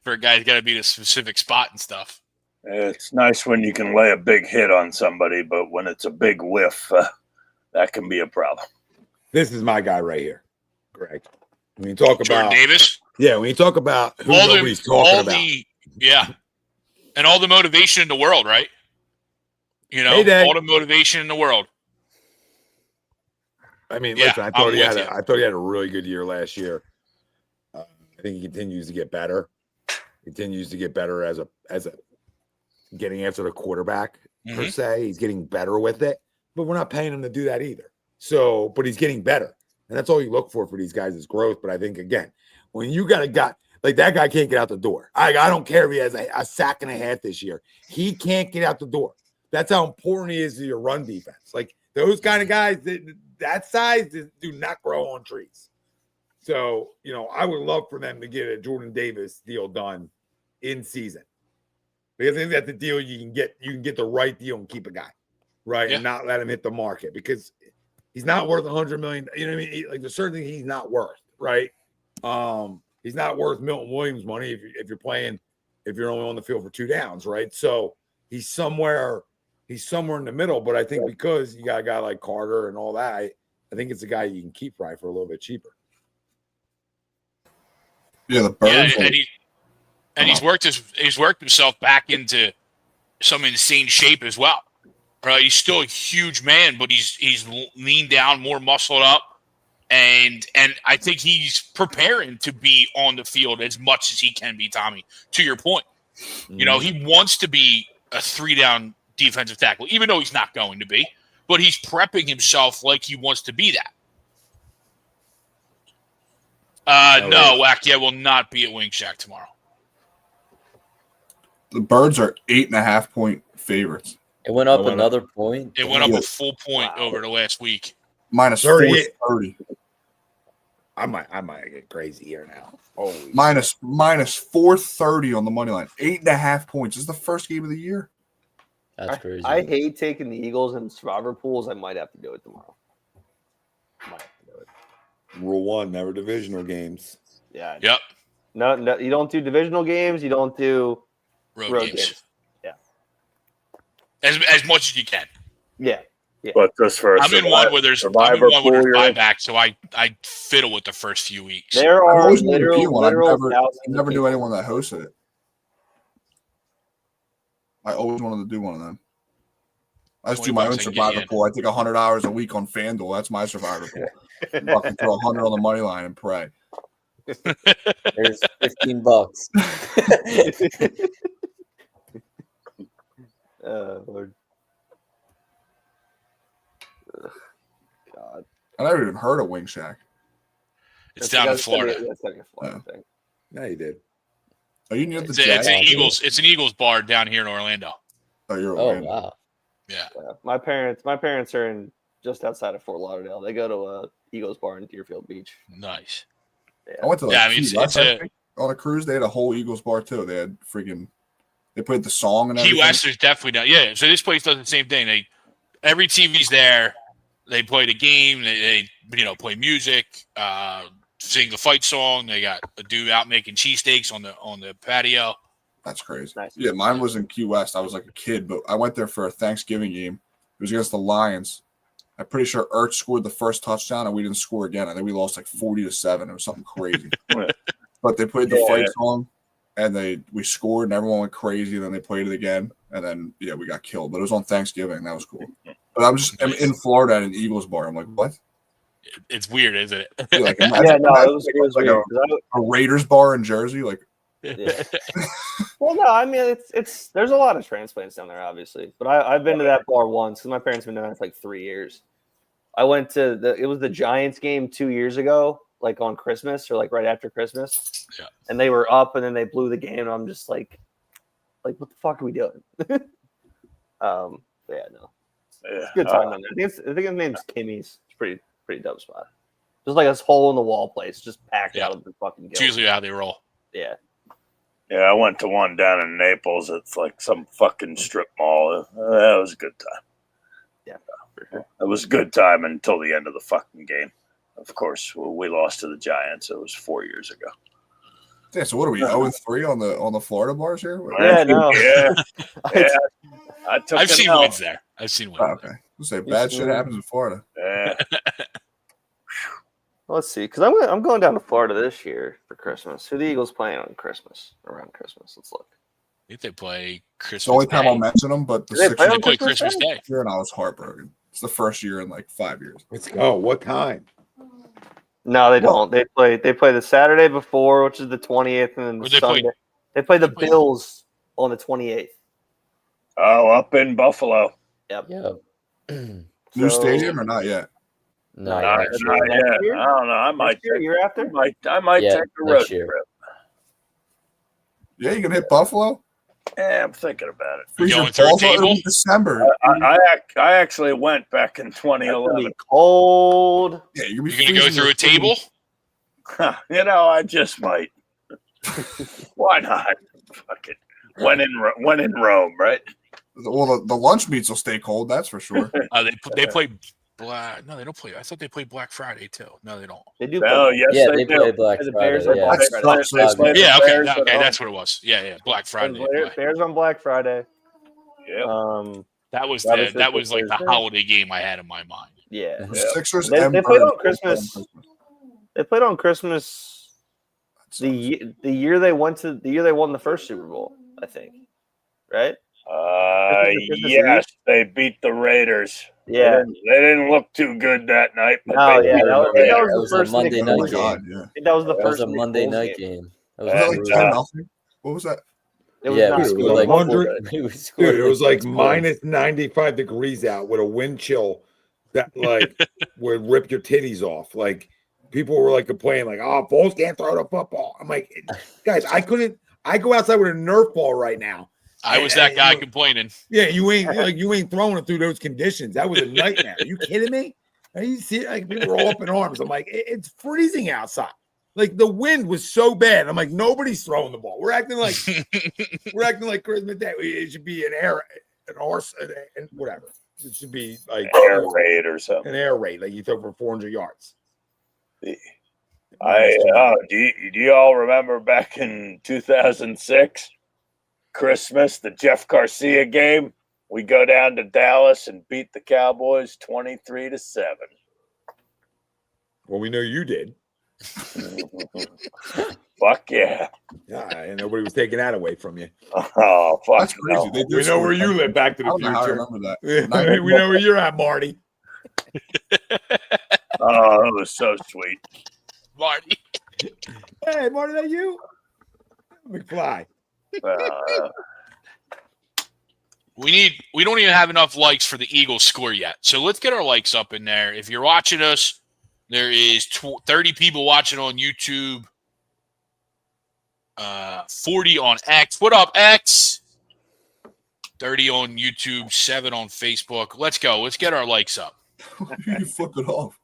a guy who's got to be in a specific spot and stuff. It's nice when you can lay a big hit on somebody, but when it's a big whiff, that can be a problem. This is my guy right here, Greg. When you talk Jordan about Davis, when you talk about who nobody's talking about, and all the motivation in the world, right? All the motivation in the world. I mean, listen, I thought he had a really good year last year. I think he continues to get better. Continues to get better as a getting after the quarterback per se. He's getting better with it, but we're not paying him to do that either. So, but he's getting better, and that's all you look for these guys is growth. But I think again, when you got a guy like that guy can't get out the door. I don't care if he has a sack and a half this year. He can't get out the door. That's how important he is to your run defense. Like those kind of guys that size do not grow on trees. So, I would love for them to get a Jordan Davis deal done in season. Because I think that's the deal you can get the right deal and keep a guy, right? Yeah. And not let him hit the market because he's not worth $100 million. You know what I mean? Like there's certain things he's not worth, right? He's not worth Milton Williams money if you're only on the field for 2 downs, right? So he's somewhere in the middle, but I think because you got a guy like Carter and all that, I think it's a guy you can keep right for a little bit cheaper. Yeah, the bird. He's worked himself back into some insane shape as well. Right? He's still a huge man, but he's leaned down, more muscled up, and I think he's preparing to be on the field as much as he can be. Tommy, to your point, he wants to be a 3-down defensive tackle, even though he's not going to be, but he's prepping himself like he wants to be that. No, Wacky, I will not be at Wing Shack tomorrow. The Birds are 8.5-point favorites. It went up another point. It went up a full point over the last week. Minus 38. 430. I might get crazy here now. Holy Minus 430 on the money line. 8.5 points. This is the first game of the year. That's crazy. I hate taking the Eagles in survivor pools. I might have to do it tomorrow. Rule 1, never divisional games. Yeah. Yep. No, you don't do divisional games. You don't do Road road games. games. Yeah. As much as you can. Yeah. But just for I'm in one where there's buyback, so I fiddle with the first few weeks. There I've are always wanted to be one. literal I never knew anyone that hosted it. I always wanted to do one of them. I just do my own survivor pool. I take 100 hours a week on FanDuel. That's my survivor pool. Fucking throw 100 on the money line and pray. There's $15. Lord. God. I never even heard of Wing Shack. It's down in Florida. That's like a Florida thing. Yeah, you did. Are you near the It's an Eagles bar down here in Orlando. Oh, you're Oh, Orlando. wow. Yeah. My parents are in just outside of Fort Lauderdale. They go to a Eagles bar in Deerfield Beach. Nice. I went to it's on a cruise. They had a whole Eagles bar too. They had they played the song and Key everything. West is definitely not. Yeah. So this place does the same thing. Every TV's there. They play the game. They play music, sing the fight song. They got a dude out making cheesesteaks on the patio. That's crazy. Nice. Yeah, mine was in Key West. I was like a kid, but I went there for a Thanksgiving game. It was against the Lions. I'm pretty sure Ertz scored the first touchdown, and we didn't score again. I think we lost like 40-7. It was something crazy. But they played the fight song, and we scored, and everyone went crazy. And then they played it again, and then we got killed. But it was on Thanksgiving. That was cool. But I'm in Florida at an Eagles bar. I'm like, what? It's weird, isn't it? Yeah, like, It was like weird. a Raiders bar in Jersey. Like, Yeah. Well, no, I mean it's there's a lot of transplants down there, obviously. But I've been to that bar once because my parents have been down there for like 3 years. I went to it was the Giants game 2 years ago, like on Christmas or like right after Christmas. Yeah. And they were up and then they blew the game. And I'm just like what the fuck are we doing? But yeah, no. It's a good time down there. I think his name's Kimmy's. It's pretty dope spot. Just like this hole in the wall place, just packed out of the fucking It's usually how they roll. Yeah. Yeah, I went to one down in Naples. It's like some fucking strip mall. That was a good time. Yeah, for sure. It was a good time until the end of the fucking game. Of course, we lost to the Giants. It was 4 years ago. yeah. So what are we 0-3 on the Florida bars here? Yeah, no. Yeah. I've seen wins there. I've seen wins. Oh, okay. Let's say bad shit happens in Florida. Yeah. Let's see, because I'm going down to Florida this year for Christmas. Who the Eagles playing on Christmas? Around Christmas, let's look. I think they play Christmas. It's the only time Day. I'll mention them, but the Do they sixth play year on They play Christmas Day. and I was heartbroken. It's the first year in like 5 years. Let's go. What time? No, they don't. They play the Saturday before, which is the 20th, and then Or the they play- Sunday. They play the Bills on the 28th. Oh, up in Buffalo. Yep. Yeah. New So- stadium or not yet? No, Not next yet. year. I don't know. I might Next year, take, year after? I might Yeah, take a road next year. trip. Yeah, you can hit Buffalo. Yeah, I'm thinking about it. Freeze going your through a balls out table? in December. I actually went back in It's gonna 2011. be cold. Yeah, you're You're gonna go through a table? You know, I just might. Why not? Fuck it. When in Rome, right? Well, the lunch meats will stay cold. That's for sure. They play Black. No, they don't play. I thought they played Black Friday too. No, they don't. They do. Oh, play. yes, Yeah, they they play do. Black The Friday. Bears are Yeah. Black That Friday. sucks. They play Yeah, the okay, Bears at okay, home. that's what it was. Yeah, Black Friday. they play. Bears on Black Friday. Yep. That was Travis that was like the Thursday. holiday game I had in my mind. Yeah. The Sixers They and played on Birds Christmas. both They played on Christmas That the year they won the first Super Bowl, I think. Right? Christmas Yes, they beat the Raiders. Yeah. They didn't look too good that night. But Oh they yeah, beat that was, the I think that Raiders. was the That was a first Monday Nick night Oh Foles my game. god, yeah. I think that was the That was first a Nick Monday Foles night game. game. That Was it like was Yeah. 10-0? What was that? It was Yeah, not we Dude, scored it was like 100 we scored Dude, it was like six minus 95 degrees out with a wind chill that like would rip your titties off. Like people were like complaining, like, "Oh, Foles can't throw the football." I'm like, guys, I go outside with a Nerf ball right now. I was that guy complaining. Yeah, you ain't throwing it through those conditions. That was a nightmare. Are you kidding me? Are you see, like, people were all up in arms. I'm like, it's freezing outside. Like, the wind was so bad. I'm like, nobody's throwing the ball. We're acting like Christmas Day. It should be an horse, and whatever. It should be like air raid or something. An air raid, like you throw for 400 yards. Do you all remember back in 2006, Christmas, the Jeff Garcia game? We go down to Dallas and beat the Cowboys 23-7. Well, we know you did. Fuck yeah. Yeah, and nobody was taking that away from you. Oh, fuck. That's crazy. No. We know where you live. Back to the I don't know how I future. remember that. We know where you're at, Marty. Oh, it was so sweet. Marty. Hey, Marty, that you? McFly. We don't even have enough likes for the Eagles score yet. So let's get our likes up in there. If you're watching us, there is 30 people watching on YouTube. 40 on X. What up, X? 30 on YouTube, 7 on Facebook. Let's go. Let's get our likes up. You flip it off.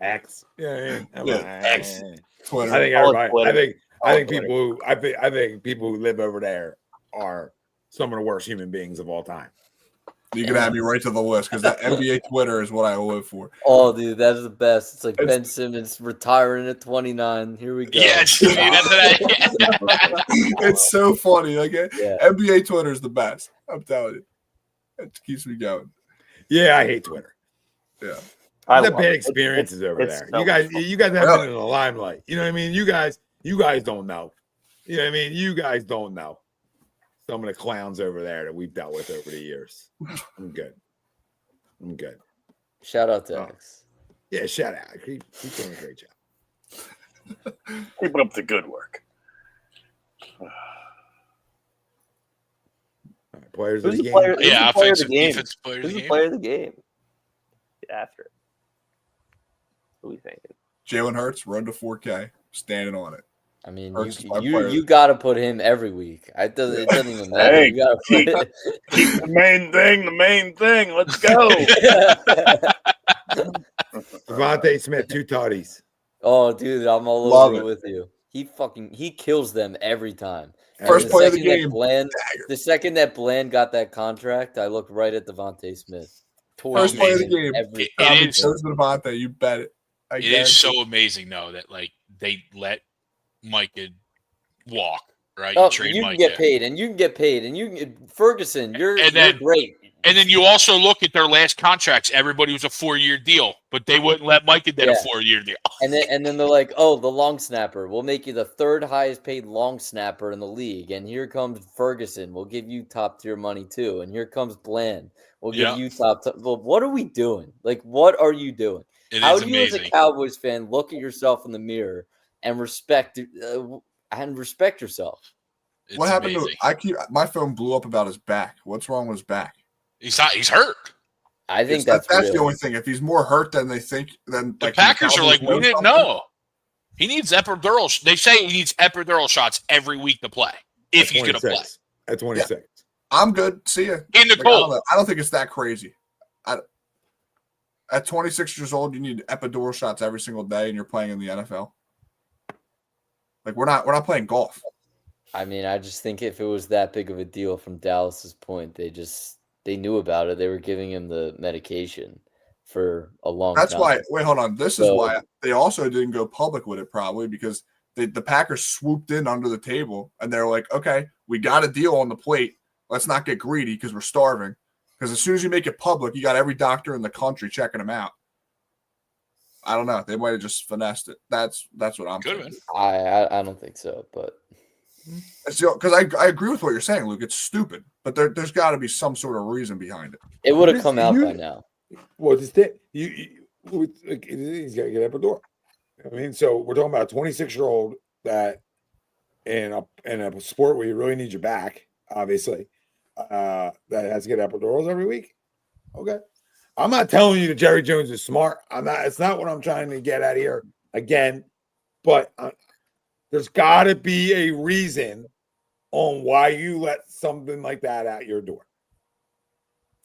X. Yeah. X. Twitter. I think everybody. I think people who live over there are some of the worst human beings of all time. You can add me right to the list because that NBA Twitter is what I live for. Oh, dude, that is the best. It's like Ben Simmons retiring at 29. Here we go. Yes, dude, that's It's so funny. Like NBA Twitter is the best. I'm telling you, it keeps me going. Yeah, I hate Twitter. Yeah, I have bad experiences over there. You guys have been in the limelight. You know what I mean? You guys don't know. You know what I mean? You guys don't know some of the clowns over there that we've dealt with over the years. I'm good. Shout out to X. Yeah, shout out. He's doing a great job. Keep up the good work. All right, players Who's of the the game. player? Yeah, Who's the player of the game? defensive player of Who's the the game. player of the game? Get after it. What are we thinking? Jalen Hurts, run to 4K, standing on it. I mean, Hurts is my player. you got to put him every week. It doesn't even matter. Hey, You got to put keep the main thing. Let's go. Devontae Smith, 2 tutties. Oh, dude, I'm all Love over it. with you. He kills them every time. First And play of the second that game. the second that Bland got that contract, I looked right at Devontae Smith. First play of the game. Every It is- Goes to Devontae, you bet it. It is so amazing, though, that like they let Micah walk, right? Oh, trade you can Micah. get paid, and you can get paid, and you can get Ferguson. You're great. And then you also look at their last contracts. Everybody was a 4-year deal, but they wouldn't let Micah get a 4-year deal. And then they're like, oh, the long snapper. We'll make you the 3rd highest paid long snapper in the league. And here comes Ferguson. We'll give you top tier money too. And here comes Bland. We'll give you top. Well, what are we doing? Like, what are you doing? How do you, as a Cowboys fan, look at yourself in the mirror and respect yourself? It's what happened amazing. my phone blew up about his back. What's wrong with his back? He's hurt. I think that's real. the only thing. If he's more hurt than they think, then The Packers are like, we didn't know. He needs epidural. They say he needs epidural shots every week to play if he's going to play. At 26. Yeah. I'm good. See ya. In the cold. I don't think it's that crazy. At 26 years old, you need epidural shots every single day, and you're playing in the NFL. Like we're not playing golf. I mean, I just think if it was that big of a deal from Dallas's point, they knew about it. They were giving him the medication for a long time. That's why. Wait, hold on. This is why they also didn't go public with it, probably because the Packers swooped in under the table and they're like, okay, we got a deal on the plate. Let's not get greedy because we're starving. Because as soon as you make it public, you got every doctor in the country checking them out. I don't know. They might have just finessed it. That's what I'm thinking. I don't think so, but because I agree with what you're saying, Luke. It's stupid, but there's got to be some sort of reason behind it. It would have come out by now. Well, he's got to get epidural. I mean, so we're talking about a 26-year-old that in a sport where you really need your back, obviously, that has to get epidurals every week. Okay. I'm not telling you that Jerry Jones is smart. I'm not. It's not what I'm trying to get at here. again, but there's got to be a reason on why you let something like that out your door.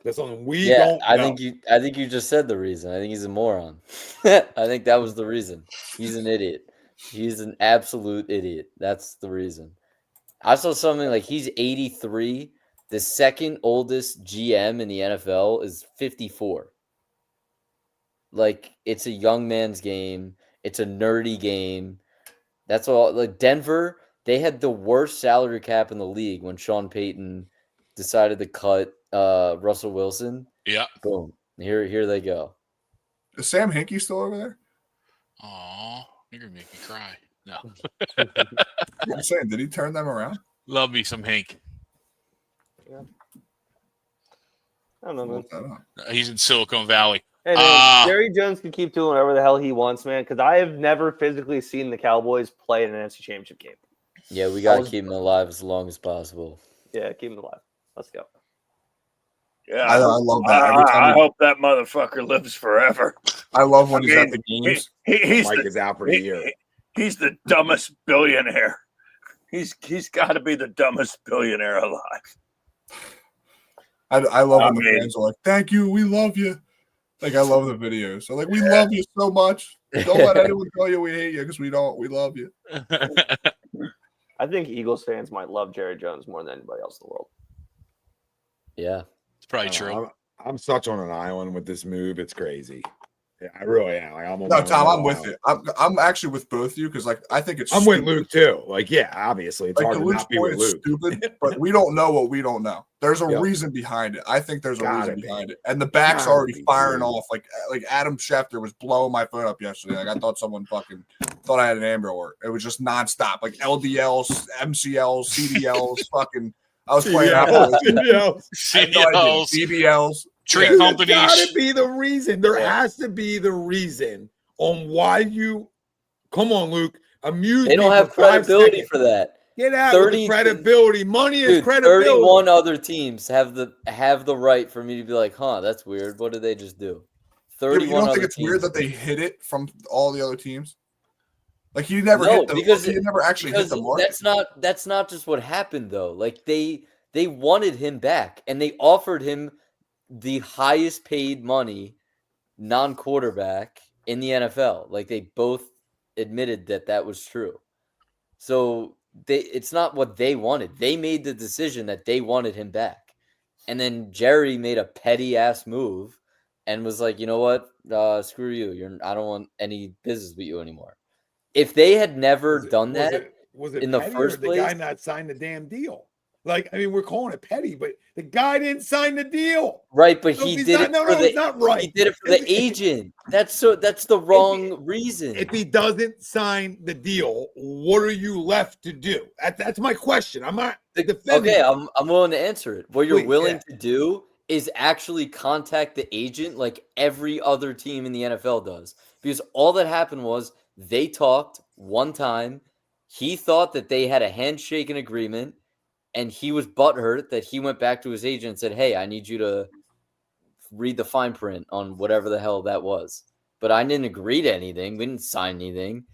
That's something we don't know. I think you just said the reason. I think he's a moron. I think that was the reason. He's an idiot. He's an absolute idiot. That's the reason. I saw something like he's 83. The second oldest GM in the NFL is 54. Like, it's a young man's game. It's a nerdy game. That's all. Like, Denver, they had the worst salary cap in the league when Sean Payton decided to cut Russell Wilson. Yeah. Boom. Here they go. Is Sam Hinkie still over there? Aw, you're gonna make me cry. No. I'm saying, did he turn them around? Love me some Hank. Yeah. I don't know, man. He's in Silicon Valley. Hey, man, Jerry Jones can keep doing whatever the hell he wants, man, because I have never physically seen the Cowboys play in an NFC Championship game. Yeah, we got to keep him alive as long as possible. Yeah, keep him alive. Let's go. Yeah, I love that. I hope that motherfucker lives forever. I love when he's at the games. Mike is out for the year. He's the dumbest billionaire. He's got to be the dumbest billionaire alive. I love when the fans are like, "Thank you, we love you." Like, I love the videos. So, like, we love you so much. Don't let anyone tell you we hate you because we don't. We love you. I think Eagles fans might love Jerry Jones more than anybody else in the world. Yeah. It's probably true. I'm such on an island with this move. It's crazy. Yeah, I really am. Like, No, Tom, I'm with it. I'm actually with both of you because, like, I think it's. I'm with Luke too. Like, yeah, obviously, it's like, hard to not be with Luke. Stupid, but we don't know what we don't know. There's a reason behind it. I think there's a reason behind it, and the back's already firing off. Like Adam Schefter was blowing my phone up yesterday. Like, I thought someone fucking thought I had an Amber Alert. It was just nonstop. Like LDLs, MCLs, CDLs, fucking. I was playing CDLs, CBLs. Tree companies. There's got to be the reason. There has to be the reason on why you. Come on, Luke. Amuse. They don't have credibility for that. Get out with the credibility. Money is credibility. 31 other teams have the right for me to be like, huh, that's weird. What did they just do? 31. You don't think it's weird that they hit it from all the other teams? Like, he never hit he never actually hit the mark. That's not just what happened though. Like, they wanted him back and they offered him the highest paid money non-quarterback in the NFL. Like, they both admitted that was true. So it's not what they wanted. They made the decision that they wanted him back. And then Jerry made a petty ass move and was like, you know what? Screw you. I don't want any business with you anymore. If they had never done that in the first place, the guy not signed the damn deal. Like, I mean, we're calling it petty, but the guy didn't sign the deal. Right, but he did it for it's not right. He did it for the agent. That's the wrong reason. If he doesn't sign the deal, what are you left to do? That's my question. I'm not defending. Okay, I'm willing to answer it. What you're willing to do is actually contact the agent like every other team in the NFL does. Because all that happened was they talked one time. He thought that they had a handshake and agreement. And he was butthurt that he went back to his agent and said, hey, I need you to read the fine print on whatever the hell that was. But I didn't agree to anything. We didn't sign anything.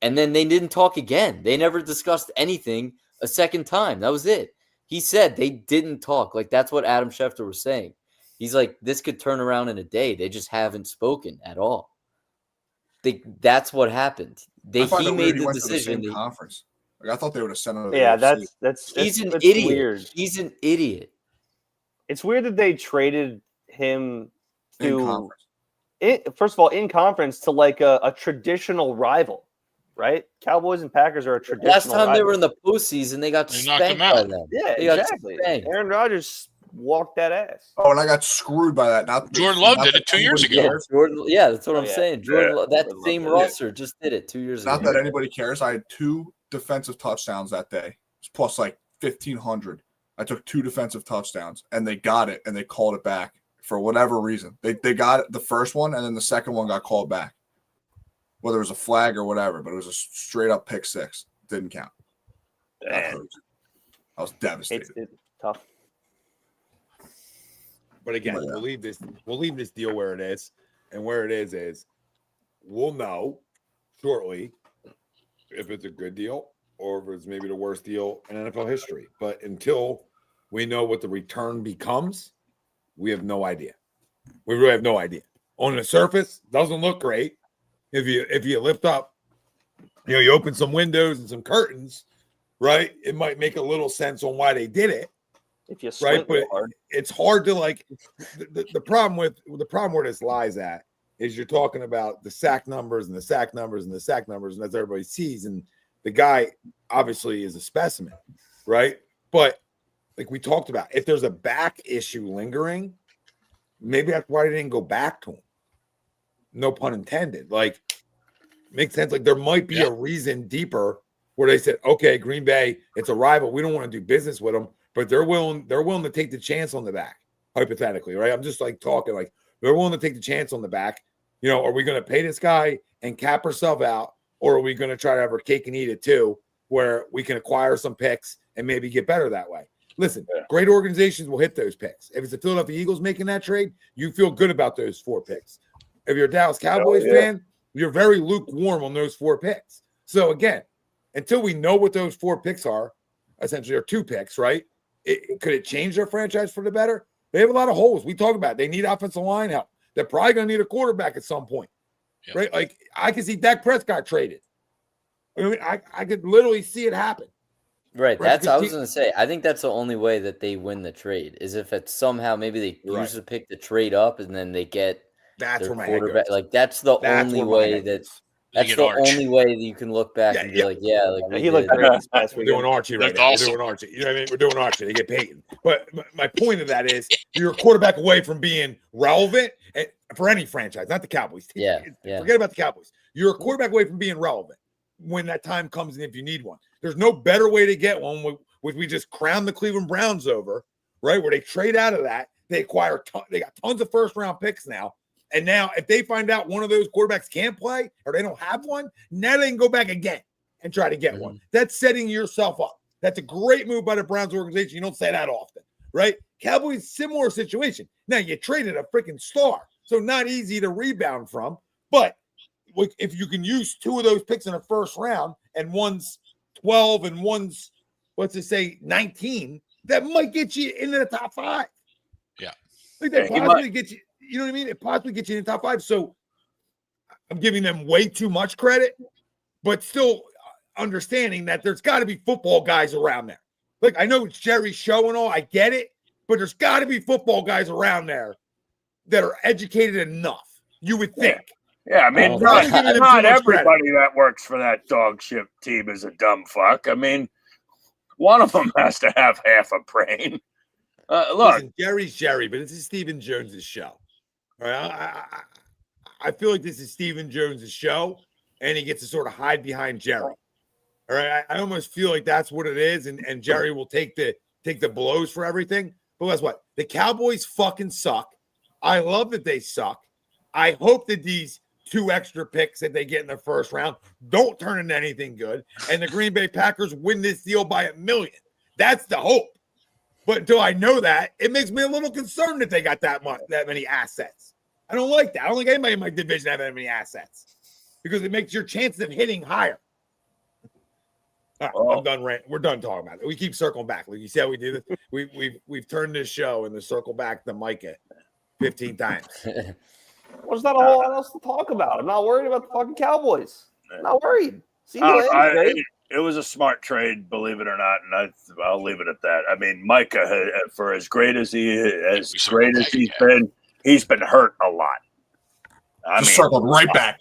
And then they didn't talk again. They never discussed anything a second time. That was it. He said they didn't talk. Like, that's what Adam Schefter was saying. He's like, this could turn around in a day. They just haven't spoken at all. That's what happened. He made the decision. Conference. Like, I thought they would have sent him. Yeah, that's he's an idiot. Weird. He's an idiot. It's weird that they traded him to First of all, in conference to like a traditional rival, right? Cowboys and Packers are a traditional Last time rival. they were in the postseason, they got spanked by them. Yeah, exactly. Aaron Rodgers walked that ass. Oh, and I got screwed by that. Not Jordan Love did it 2 years ago. Yeah, that's what I'm saying. That same roster just did it 2 years ago. Not that anybody cares. I had 2 defensive touchdowns that day. It's plus like 1,500. I took 2 defensive touchdowns, and they got it, and they called it back for whatever reason. They got it, the first one, and then the second one got called back. Whether it was a flag or whatever, but it was a straight-up pick six. Didn't count. Damn. I was devastated. It's tough. But again, we'll leave this deal where it is, and where it is we'll know shortly if it's a good deal or if it's maybe the worst deal in NFL history. But until we know what the return becomes, we have no idea. We really have no idea. On the surface, doesn't look great. If you lift up, you open some windows and some curtains, right? It might make a little sense on why they did it. If you squint but hard. it's hard to the problem where this lies at is you're talking about the sack numbers and the sack numbers and the sack numbers, and as everybody sees, and the guy obviously is a specimen, right? But like we talked about, if there's a back issue lingering, maybe that's why they didn't go back to him. No pun intended. Like, makes sense. Like, there might be a reason deeper where they said, okay, Green Bay, it's a rival. We don't want to do business with them, but they're willing to take the chance on the back, hypothetically, right? I'm just like talking like they're willing to take the chance on the back. Are we going to pay this guy and cap ourselves out, or are we going to try to have our cake and eat it too, where we can acquire some picks and maybe get better that way? Listen, great organizations will hit those picks. If it's the Philadelphia Eagles making that trade, you feel good about those 4 picks. If you're a Dallas Cowboys fan, you're very lukewarm on those 4 picks. So again, until we know what those 4 picks are, essentially are 2 picks, right? Could it change their franchise for the better? They have a lot of holes. We talk about it. They need offensive line help. They're probably going to need a quarterback at some point, right? Like, I can see Dak Prescott traded. I mean, I could literally see it happen. Right. That's I was going to say. I think that's the only way that they win the trade is if it's somehow maybe they use the pick to trade up and then they get their quarterback. Like, that's the only way that. That's the only way that you can look back and be like, he looked great this past we're doing Archie right now. We're doing Archie. You know what I mean? We're doing Archie. They get Peyton. But my point of that is you're a quarterback away from being relevant for any franchise, not the Cowboys. Forget about the Cowboys. You're a quarterback away from being relevant when that time comes and if you need one. There's no better way to get one which we just crown the Cleveland Browns over, right? Where they trade out of that. They acquire they got tons of first-round picks now. And now, if they find out one of those quarterbacks can't play or they don't have one, now they can go back again and try to get one. That's setting yourself up. That's a great move by the Browns organization. You don't say that often, right? Cowboys, similar situation. Now, you traded a freaking star, so not easy to rebound from. But if you can use 2 of those picks in the first round and one's 12 and one's, 19, that might get you into the top 5. Yeah. Like that possibly gets you. You know what I mean? It possibly gets you in the top 5. So I'm giving them way too much credit, but still understanding that there's got to be football guys around there. Like, I know it's Jerry's show and all. I get it. But there's got to be football guys around there that are educated enough, you would think. Yeah, I mean, not everybody that works for that dog shit team is a dumb fuck. I mean, one of them has to have half a brain. Look. Listen, Jerry's Jerry, but this is Stephen Jones's show. All right, I feel like this is Stephen Jones' show, and he gets to sort of hide behind Jerry. All right, I almost feel like that's what it is, and Jerry will take the blows for everything. But guess what? The Cowboys fucking suck. I love that they suck. I hope that these 2 extra picks that they get in the first round don't turn into anything good, and the Green Bay Packers win this deal by 1 million. That's the hope. But until I know that, it makes me a little concerned that they got that many assets. I don't like that. I don't think anybody in my division have that many assets because it makes your chances of hitting higher. All right, I'm done. We're done talking about it. We keep circling back. Like you see how we do this? We've turned this show and the circle back to Micah 15 times. There's not a whole lot else to talk about. I'm not worried about the fucking Cowboys. I'm not worried. See you later. It was a smart trade, believe it or not, and I'll leave it at that. I mean, Micah, for as great as he's been, he's been hurt a lot. Circled right back.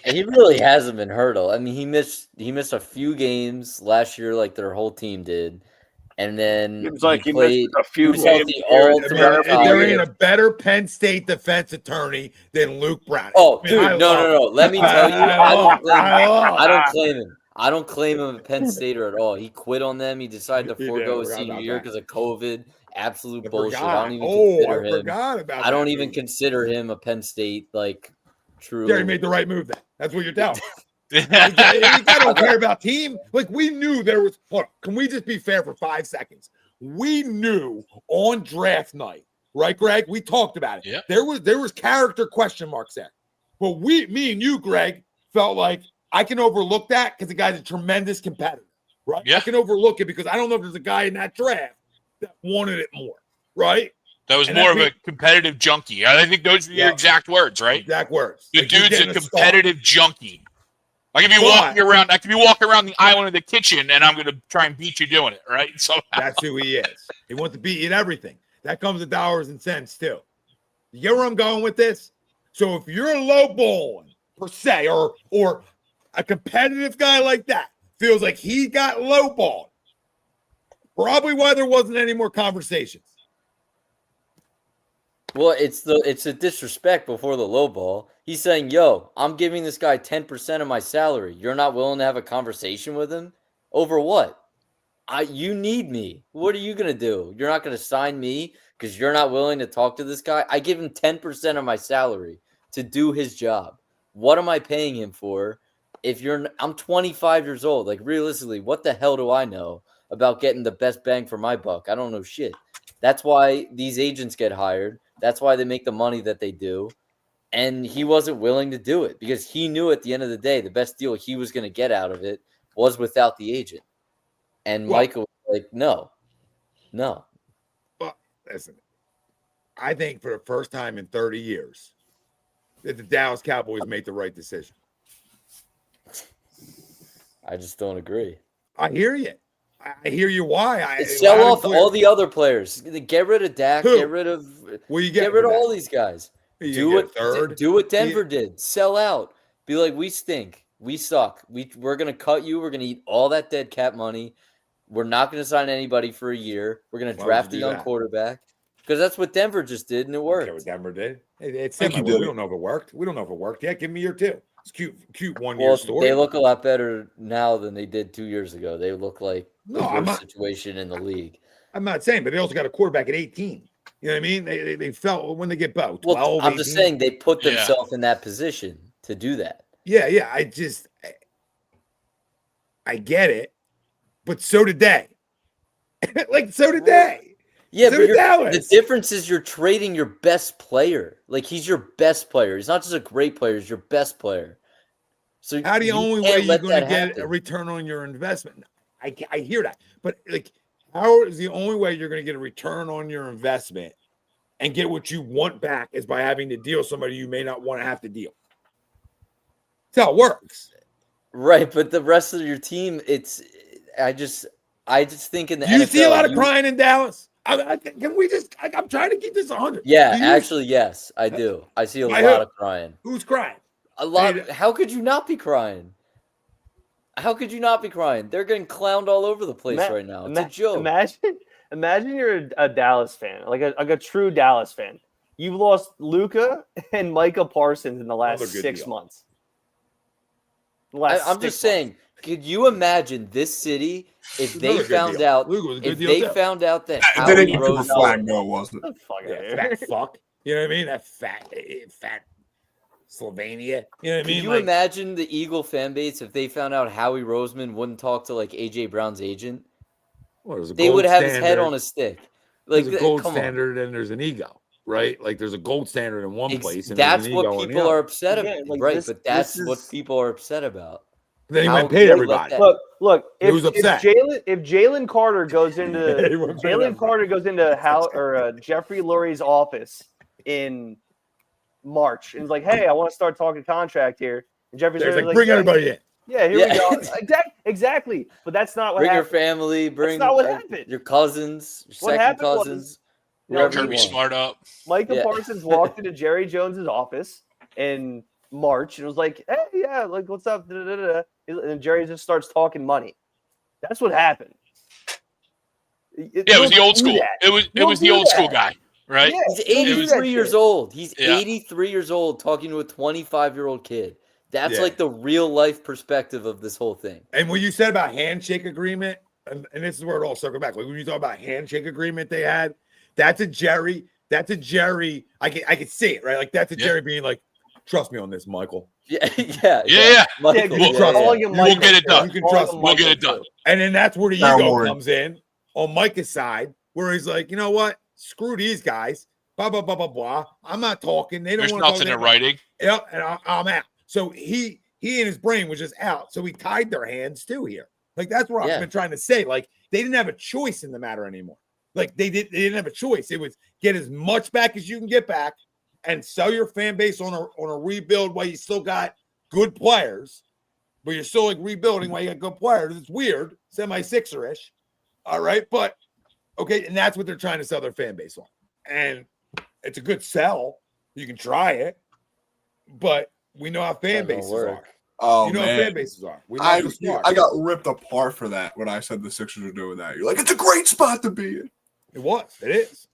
He really hasn't been hurt. I mean, he missed a few games last year, like their whole team did, and then it was like he missed a few games. There ain't a better Penn State defense attorney than Luke Brown. Oh, dude, no. Let me tell you, I don't claim him. I don't claim him a Penn Stater at all. He quit on them. He decided to forego his senior year because of COVID. Absolute bullshit. I don't even consider him. I don't even consider him a Penn State true. Jerry made the right move. That's what you're telling. I don't care about team. Like, we knew there was. Look, can we just be fair for 5 seconds? We knew on draft night, right, Greg? We talked about it. Yep. There was character question marks there. But me and you, Greg, felt like I can overlook that because the guy's a tremendous competitor, right? Yeah. I can overlook it because I don't know if there's a guy in that draft that wanted it more, right? That was And more I of a think- competitive junkie. I think those are your Yeah. exact words, right? Exact words. The Like, you're dude's a getting star. competitive junkie. I could be walking around. I could be walking around the island of the kitchen, and I'm going to try and beat you doing it, right? So That's who he is. He wants to beat you in everything. That comes to dollars and cents too. You get where I'm going with this? So if you're lowballing per se, or a competitive guy like that feels like he got lowballed, probably why there wasn't any more conversations. Well, it's a disrespect before the low ball. He's saying, "Yo, I'm giving this guy 10% of my salary. You're not willing to have a conversation with him over what? You need me. What are you gonna do? You're not gonna sign me because you're not willing to talk to this guy. I give him 10% of my salary to do his job. What am I paying him for? I'm 25 years old. Like realistically, what the hell do I know about getting the best bang for my buck? I don't know shit. That's why these agents get hired. That's why they make the money that they do. And he wasn't willing to do it because he knew at the end of the day, the best deal he was going to get out of it was without the agent. And Michael was like, no. Well, listen, I think for the first time in 30 years that the Dallas Cowboys made the right decision. I just don't agree. I hear you. I hear you. Why? Sell off all the other players. Get rid of Dak. Who? Get rid of. What you get rid of all these guys. Do what Denver did. Sell out. Be like, we stink. We suck. We're gonna cut you. We're gonna eat all that dead cap money. We're not gonna sign anybody for a year. We're gonna draft a young quarterback because that's what Denver just did, and it worked. What Denver did. It's we don't know if it worked. We don't know if it worked yet. Give me year two. It's cute 1 year story. They look a lot better now than they did 2 years ago. They look like the worst situation in the league. I'm not saying, but they also got a quarterback at 18. You know what I mean? They felt when they get both. 12, Well, I'm 18. just saying they put themselves in that position to do that. Yeah. I get it, but so did they. So did they. Yeah, so but did Dallas. The difference is you're trading your best player. Like he's your best player. He's not just a great player. He's your best player. So how the only way you're going to get happen. a return on your investment? I hear that, but like, how is the only way you're going to get a return on your investment and get what you want back is by having to deal somebody you may not want to have to deal? That's how it works. Right, but the rest of your team, I just think in the Do you NFL, see a lot of crying in Dallas? Can we just? I'm trying to keep this 100. Yeah, actually, yes, I do. I see a lot of crying. Who's crying? A lot. How could you not be crying? How could you not be crying? They're getting clowned all over the place right now. It's a joke. Imagine you're a Dallas fan, like a true Dallas fan. You've lost Luka and Micah Parsons in the last 6 months. I'm just saying. Could you imagine this city if they found out that They didn't Howie give a flag, no, it wasn't. Fat fuck. You know what I mean? That fat Slovenia. You know what I mean? Could you imagine the Eagle fan base if they found out Howie Roseman wouldn't talk to like AJ Brown's agent? They would have his head on a stick. Like there's a gold standard and there's an ego, right? Like there's a gold standard in one place. And that's what people are upset about, right? But that's what people are upset about. Then he went paid everybody. Look. He was upset. If Jalen Carter goes into Jeffrey Lurie's office in March and is like, "Hey, I want to start talking contract here," and Jeffrey's like, "Bring everybody in." Yeah, here we go. Exactly. But that's not what happened. Bring your family. Bring that's not what happened. Your cousins. Your second cousins. Kirby Smart up. Micah Parsons walked into Jerry Jones's office in March and was like, "Hey, yeah, like what's up?" And Jerry just starts talking money. That's what happened. It was the old school. It was the old school guy, right? Yeah, he's 83 years old. He's 83 years old talking to a 25-year-old kid. That's like the real life perspective of this whole thing. And when you said about handshake agreement, and this is where it all circled back. Like when you talk about handshake agreement they had, that's a Jerry. I could see it, right? Like that's a Jerry being like, "Trust me on this, Michael." Yeah. Michael, we'll get it done. You can trust me. We'll get it done. And then that's where the ego comes in on Micah's side, where he's like, "You know what? Screw these guys. blah, blah, blah, blah, blah. I'm not talking. They don't There's want to talk nothing to in me. writing. Yep, and I'm out. So he and his brain was just out. So he tied their hands too here. Like that's what I've been trying to say. Like they didn't have a choice in the matter anymore. Like they didn't have a choice. It was get as much back as you can get back and sell your fan base on a rebuild while you still got good players, but you're still like rebuilding while you got good players. It's weird, semi-Sixer-ish. All right, but okay, and that's what they're trying to sell their fan base on. And it's a good sell. You can try it, but we know how fan bases are. Oh, you know man. how fan bases are. I got ripped apart for that when I said the Sixers are doing that. You're like, it's a great spot to be in. It was. It is.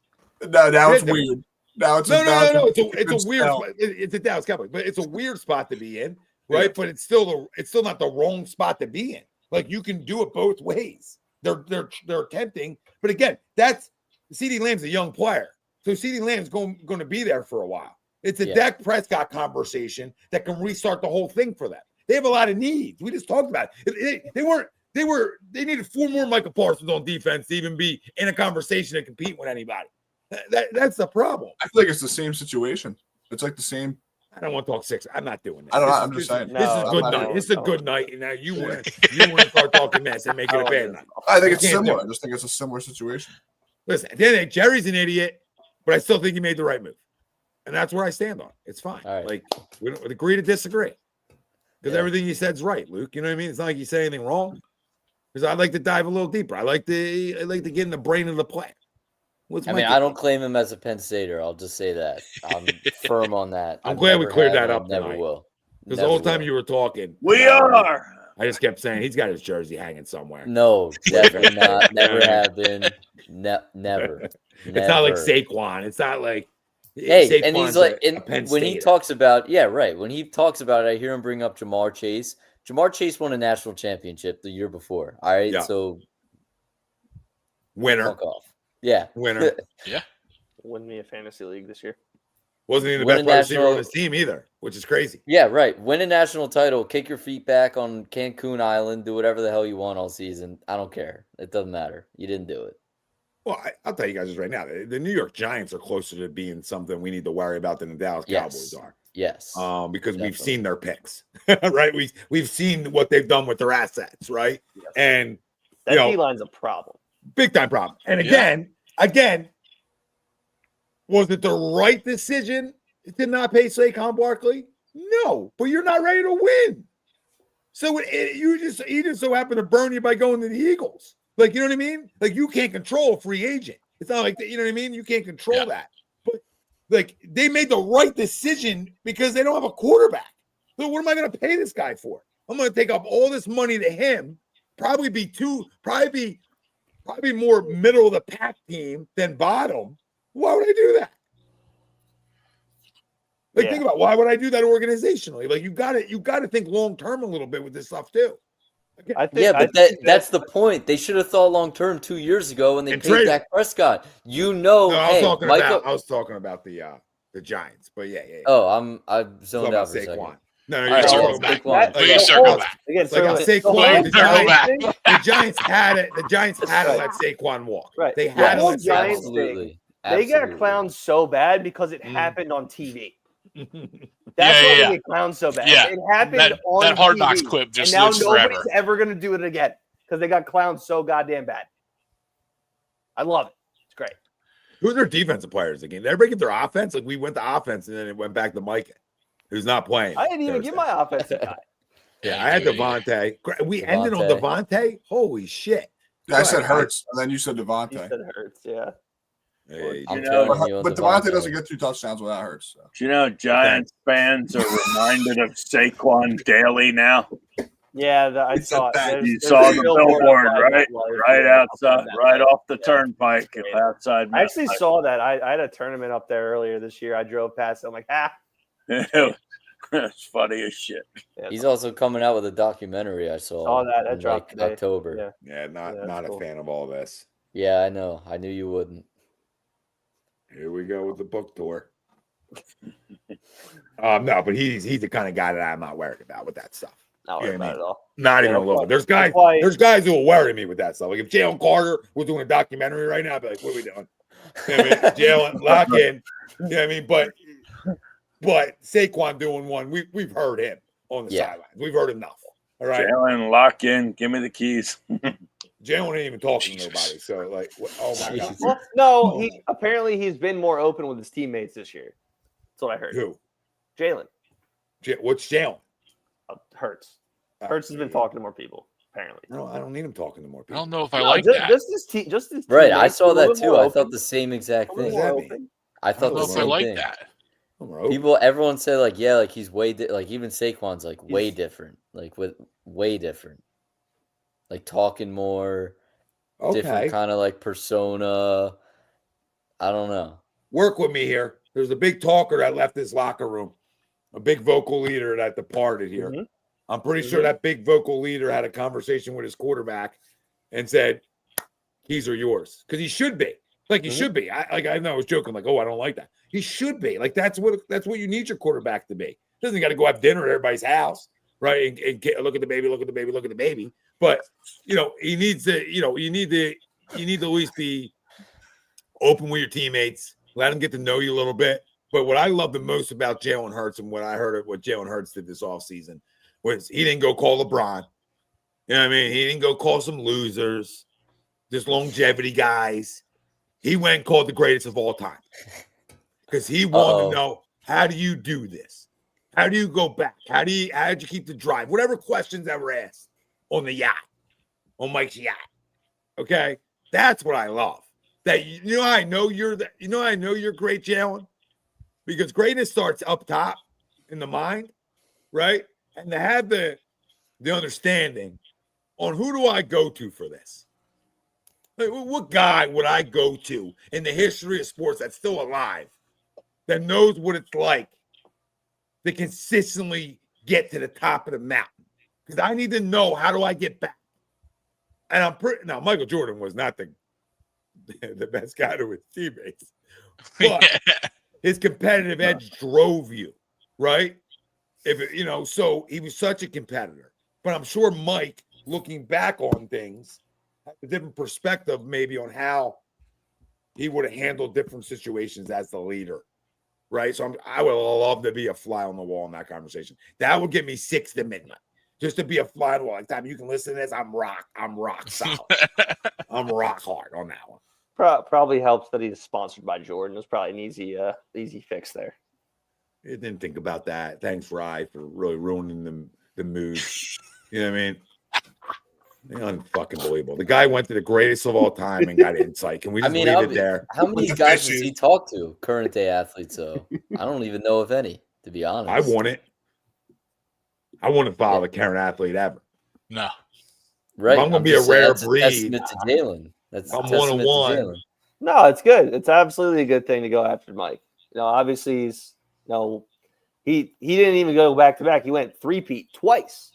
Now it's weird. Now it's no. It's a weird spot. It's a Dallas Cowboys, but it's a weird spot to be in, right? But it's still not the wrong spot to be in. Like you can do it both ways. They're attempting, but again, that's CeeDee Lamb's a young player, so CeeDee Lamb's going to be there for a while. It's a Dak Prescott conversation that can restart the whole thing for them. They have a lot of needs. We just talked about it. They needed 4 more Micah Parsons on defense to even be in a conversation to compete with anybody. That's the problem. I feel like it's the same situation. It's like the same. I don't want to talk Sixers. I'm not doing that. I don't know. I'm just saying. This is a good night. This is a good night. And now you want to start talking mess and make it a bad night. I think it's similar. I just think it's a similar situation. Listen, at the end of the day, Jerry's an idiot, but I still think he made the right move. And that's where I stand on. It's fine. Right. Like we don't agree to disagree. Because everything you said's right, Luke. You know what I mean? It's not like you say anything wrong. Because I'd like to dive a little deeper. I like to get in the brain of the play. I don't claim him as a Penn Stater. I'll just say that. I'm firm on that. I'm glad we cleared that up. Never will. Because the whole time you were talking, we are. I just kept saying he's got his jersey hanging somewhere. No, definitely not. Never have been. Never. It's not like Saquon. It's not like. Hey, Saquon's and he's like, when he talks about, when he talks about it, I hear him bring up Jamar Chase. Jamar Chase won a national championship the year before. All right, so winner. Fuck off. Yeah, winner. Yeah, win me a fantasy league this year. Wasn't even the best player receiver on his team either, which is crazy. Yeah, right. Win a national title, kick your feet back on Cancun Island, do whatever the hell you want all season. I don't care. It doesn't matter. You didn't do it. Well, I'll tell you guys this right now. The New York Giants are closer to being something we need to worry about than the Dallas Cowboys are. Yes. Because definitely. we've seen their picks, right? We've seen what they've done with their assets, right? Yes. And that D-line's a problem. Big time problem. And again, was it the right decision to not pay Saquon Barkley? No, but you're not ready to win. So you just so happen to burn you by going to the Eagles. Like, you know what I mean? Like, you can't control a free agent. It's not like that, you know what I mean? You can't control that. But, like, they made the right decision because they don't have a quarterback. So what am I going to pay this guy for? I'm going to take up all this money to him, probably be more middle of the pack team than bottom. Why would I do that? Like, think about why would I do that organizationally? Like, you got to think long term a little bit with this stuff too. That's the point. They should have thought long term 2 years ago when they paid Dak Prescott. I was talking about the Giants, but yeah. Oh, I'm zoned out for a second. No, you're circle back. Please circle back. Again, Saquon. The Giants had it. The Giants had to let Saquon walk. Right. They had to let Giants Absolutely. They got clowned so bad because it happened on TV. That's why they get clowned so bad. Yeah. It happened on that Hard TV, Knocks clip just and now lives nobody's forever. ever going to do it again because they got clowned so goddamn bad. I love it. It's great. Who are their defensive players again? Did everybody get their offense? Like, we went to offense and then it went back to Micah, who's not playing. I didn't even get my offensive guy. I had Devontae. We ended on Devontae. Holy shit! I said Hurts, and then you said Devontae. You said Hurts, yeah. Hey, but Devontae doesn't get 2 touchdowns without Hurts. So. Do you know Giants fans are reminded of Saquon daily now? Yeah, I saw it. You saw the billboard, right outside, right off the turnpike outside. I actually saw that. I had a tournament up there earlier this year. I drove past it. I'm like, It's funny as shit. He's also coming out with a documentary. I saw that dropped today. October. Yeah, not a fan of all this. Yeah, I know. I knew you wouldn't. Here we go with the book tour. No, but he's the kind of guy that I'm not worried about with that stuff. Not worried about it at all. Not even a little bit. There's guys who will worry me with that stuff. Like if Jalen Carter was doing a documentary right now, I'd be like, what are we doing? You know what I mean? Jalen, lock in. You know what I mean? But Saquon doing one, we've heard him on the sidelines. We've heard enough. All right. Jalen, lock in. Give me the keys. Jalen ain't even talking to nobody. So, like, oh my God. Well, no, apparently he's been more open with his teammates this year. That's what I heard. Who? Jalen. What's Jalen? Hurts. Hurts has been talking to more people, apparently. No, I don't need him talking to more I people. don't know if I like that. Just his Right, I teammates, saw a that little too. more I open. thought the same exact A little thing. more What does that open. I I thought don't the know if I same like thing. that. People, everyone said like, yeah, like he's like even Saquon's like way different, like with way different, like talking more, different kind of like persona. I don't know. Work with me here. There's a big talker that left this locker room, a big vocal leader that departed here. Mm-hmm. I'm pretty sure that big vocal leader had a conversation with his quarterback and said, keys are yours. Because he should be. Like he should be. I know I was joking, like, oh, I don't like that. He should be. Like that's what you need your quarterback to be. Doesn't got to go have dinner at everybody's house, right? And look at the baby, look at the baby, look at the baby. But he needs to, you need to at least be open with your teammates, let them get to know you a little bit. But what I love the most about Jalen Hurts and what I heard of what Jalen Hurts did this offseason was he didn't go call LeBron. You know what I mean? He didn't go call some losers, just longevity guys. He went and called the greatest of all time because he wanted to know, how do you do this? How do you go back? How did you keep the drive? Whatever questions that were asked on the yacht, on Mike's yacht. Okay, that's what I love. That I know you're great, Jalen, because greatness starts up top in the mind, right? And to have the understanding on who do I go to for this. Like, what guy would I go to in the history of sports that's still alive that knows what it's like to consistently get to the top of the mountain? Because I need to know, how do I get back? And now Michael Jordan was not the best guy to his teammates, but his competitive edge drove you, right? So he was such a competitor. But I'm sure Mike, looking back on things, has a different perspective maybe on how he would have handled different situations as the leader, right? So I would love to be a fly on the wall in that conversation. That would get me 6 to midnight, just to be a fly on the wall. Like, time you can listen to this, I'm rock solid. I'm rock hard on that one. Probably helps that he's sponsored by Jordan. It's probably an easy fix there. I didn't think about that. Thanks, Rye, for really ruining the mood. You know what I mean? Unfucking believable. The guy went to the greatest of all time and got insight. Can we just leave it there? How many guys does he talk to? Current day athletes, though. I don't even know if any, to be honest. I want it. I wouldn't follow the current athlete ever. No. Right. I'm going to be a rare breed. Testament to Jalen. That's I'm 1-on-1. No, it's good. It's absolutely a good thing to go after Mike. Obviously he didn't even go back to back. He went 3-peat twice.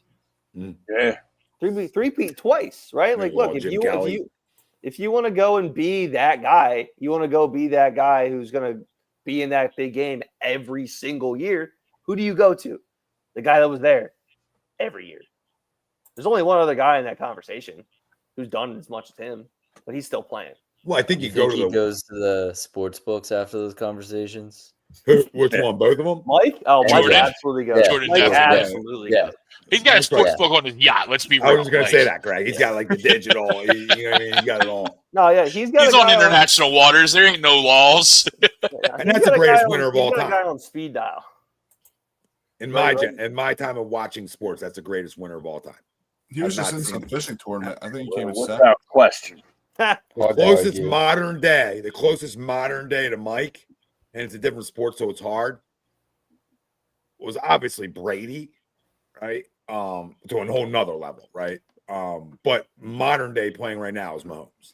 Yeah. 3-peat twice, right? Like, look, if you want to go and be that guy, you want to go be that guy who's going to be in that big game every single year. Who do you go to? The guy that was there every year. There's only one other guy in that conversation who's done as much as him, but he's still playing. Well, I think he goes to the sports books after those conversations. Which one? Both of them? Mike? Oh, Jordan. Mike absolutely goes. Jordan Mike definitely absolutely goes. goes. He's got a sports book on his yacht. Let's be real. I was going to say that, Greg. He's got like the digital. You know what I mean? He got it all. No, yeah, he's on international waters. There ain't no laws. And that's the greatest winner of all He's got time. a guy on speed dial. In my time of watching sports, that's the greatest winner of all time. He was just in some fishing tournament. I think he came in second. Without question. The closest modern day to Mike, and it's a different sport, so it's hard, was obviously Brady, right? To a whole nother level, right? But modern day playing right now is Mahomes.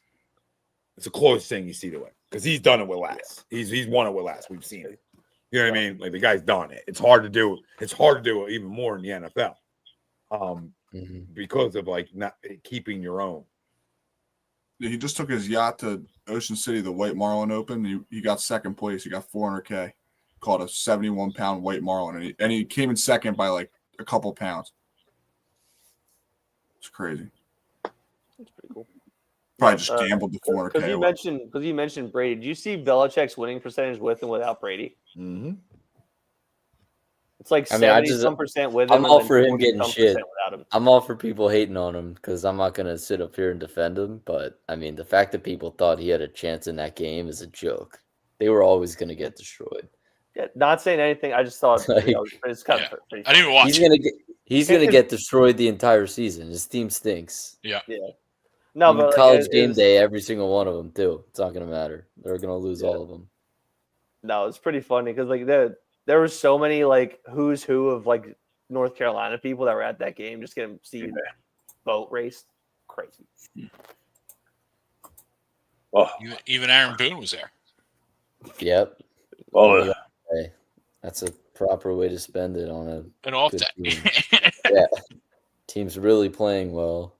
It's the closest thing you see to it because he's done it with less. He's won it with less. We've seen it. You know what I mean? Like, the guy's done it. It's hard to do. It's hard to do it even more in the NFL, because of like not keeping your own. Yeah, he just took his yacht to Ocean City, the White Marlin Open. He got second place. He got $400K. Caught a 71-pound white marlin, and he came in second by like a couple pounds. It's crazy. That's pretty cool. Probably just gambled the 4K. Because you mentioned Brady. Did you see Belichick's winning percentage with and without Brady? Mm-hmm. It's like I mean, 70% with him. I'm all for him getting shit. Without him. I'm all for people hating on him because I'm not going to sit up here and defend him. But, I mean, the fact that people thought he had a chance in that game is a joke. They were always going to get destroyed. Yeah, not saying anything. I just thought it's kind of pretty I didn't even watch He's going to get destroyed the entire season. His team stinks. Yeah. No, Even but college game day, every single one of them, too. It's not going to matter. They're going to lose all of them. No, it's pretty funny because like there were so many like who's who of like North Carolina people that were at that game just getting see boat raced. Crazy. Well, Even Aaron Boone was there. Yep. well, That's a proper way to spend it on An off good day. team. Yeah. Team's really playing well.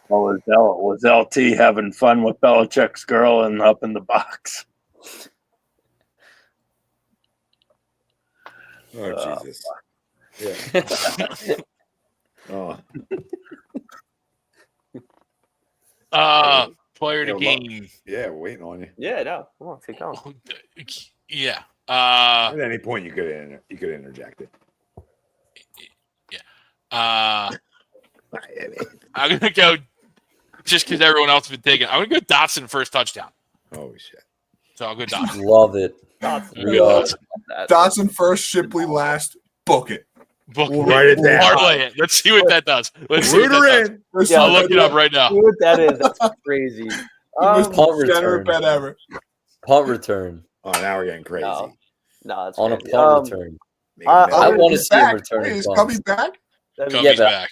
was LT having fun with Belichick's girl and up in the box? Oh, Jesus. Yeah. Player to game. Yeah, we're waiting on you. Yeah, no, come on, keep going. Yeah. At any point, you could interject it. I'm gonna go just because everyone else has been taking. I'm gonna go Dotson first touchdown. Holy shit! So I'll go Dotson. Love it. Dotson first, Shipley last. Book it. We'll write it down. Parlay it. Let's see what that does. Let's see what Root that her does. in. I'll look it up right now. See what that is? That's crazy. Punt Better return. bet ever. Punt return. Oh, now we're getting crazy. No, that's On a crazy. punt return. I I want to see him Back. returning Is punts. Cubby back? Cubby's back.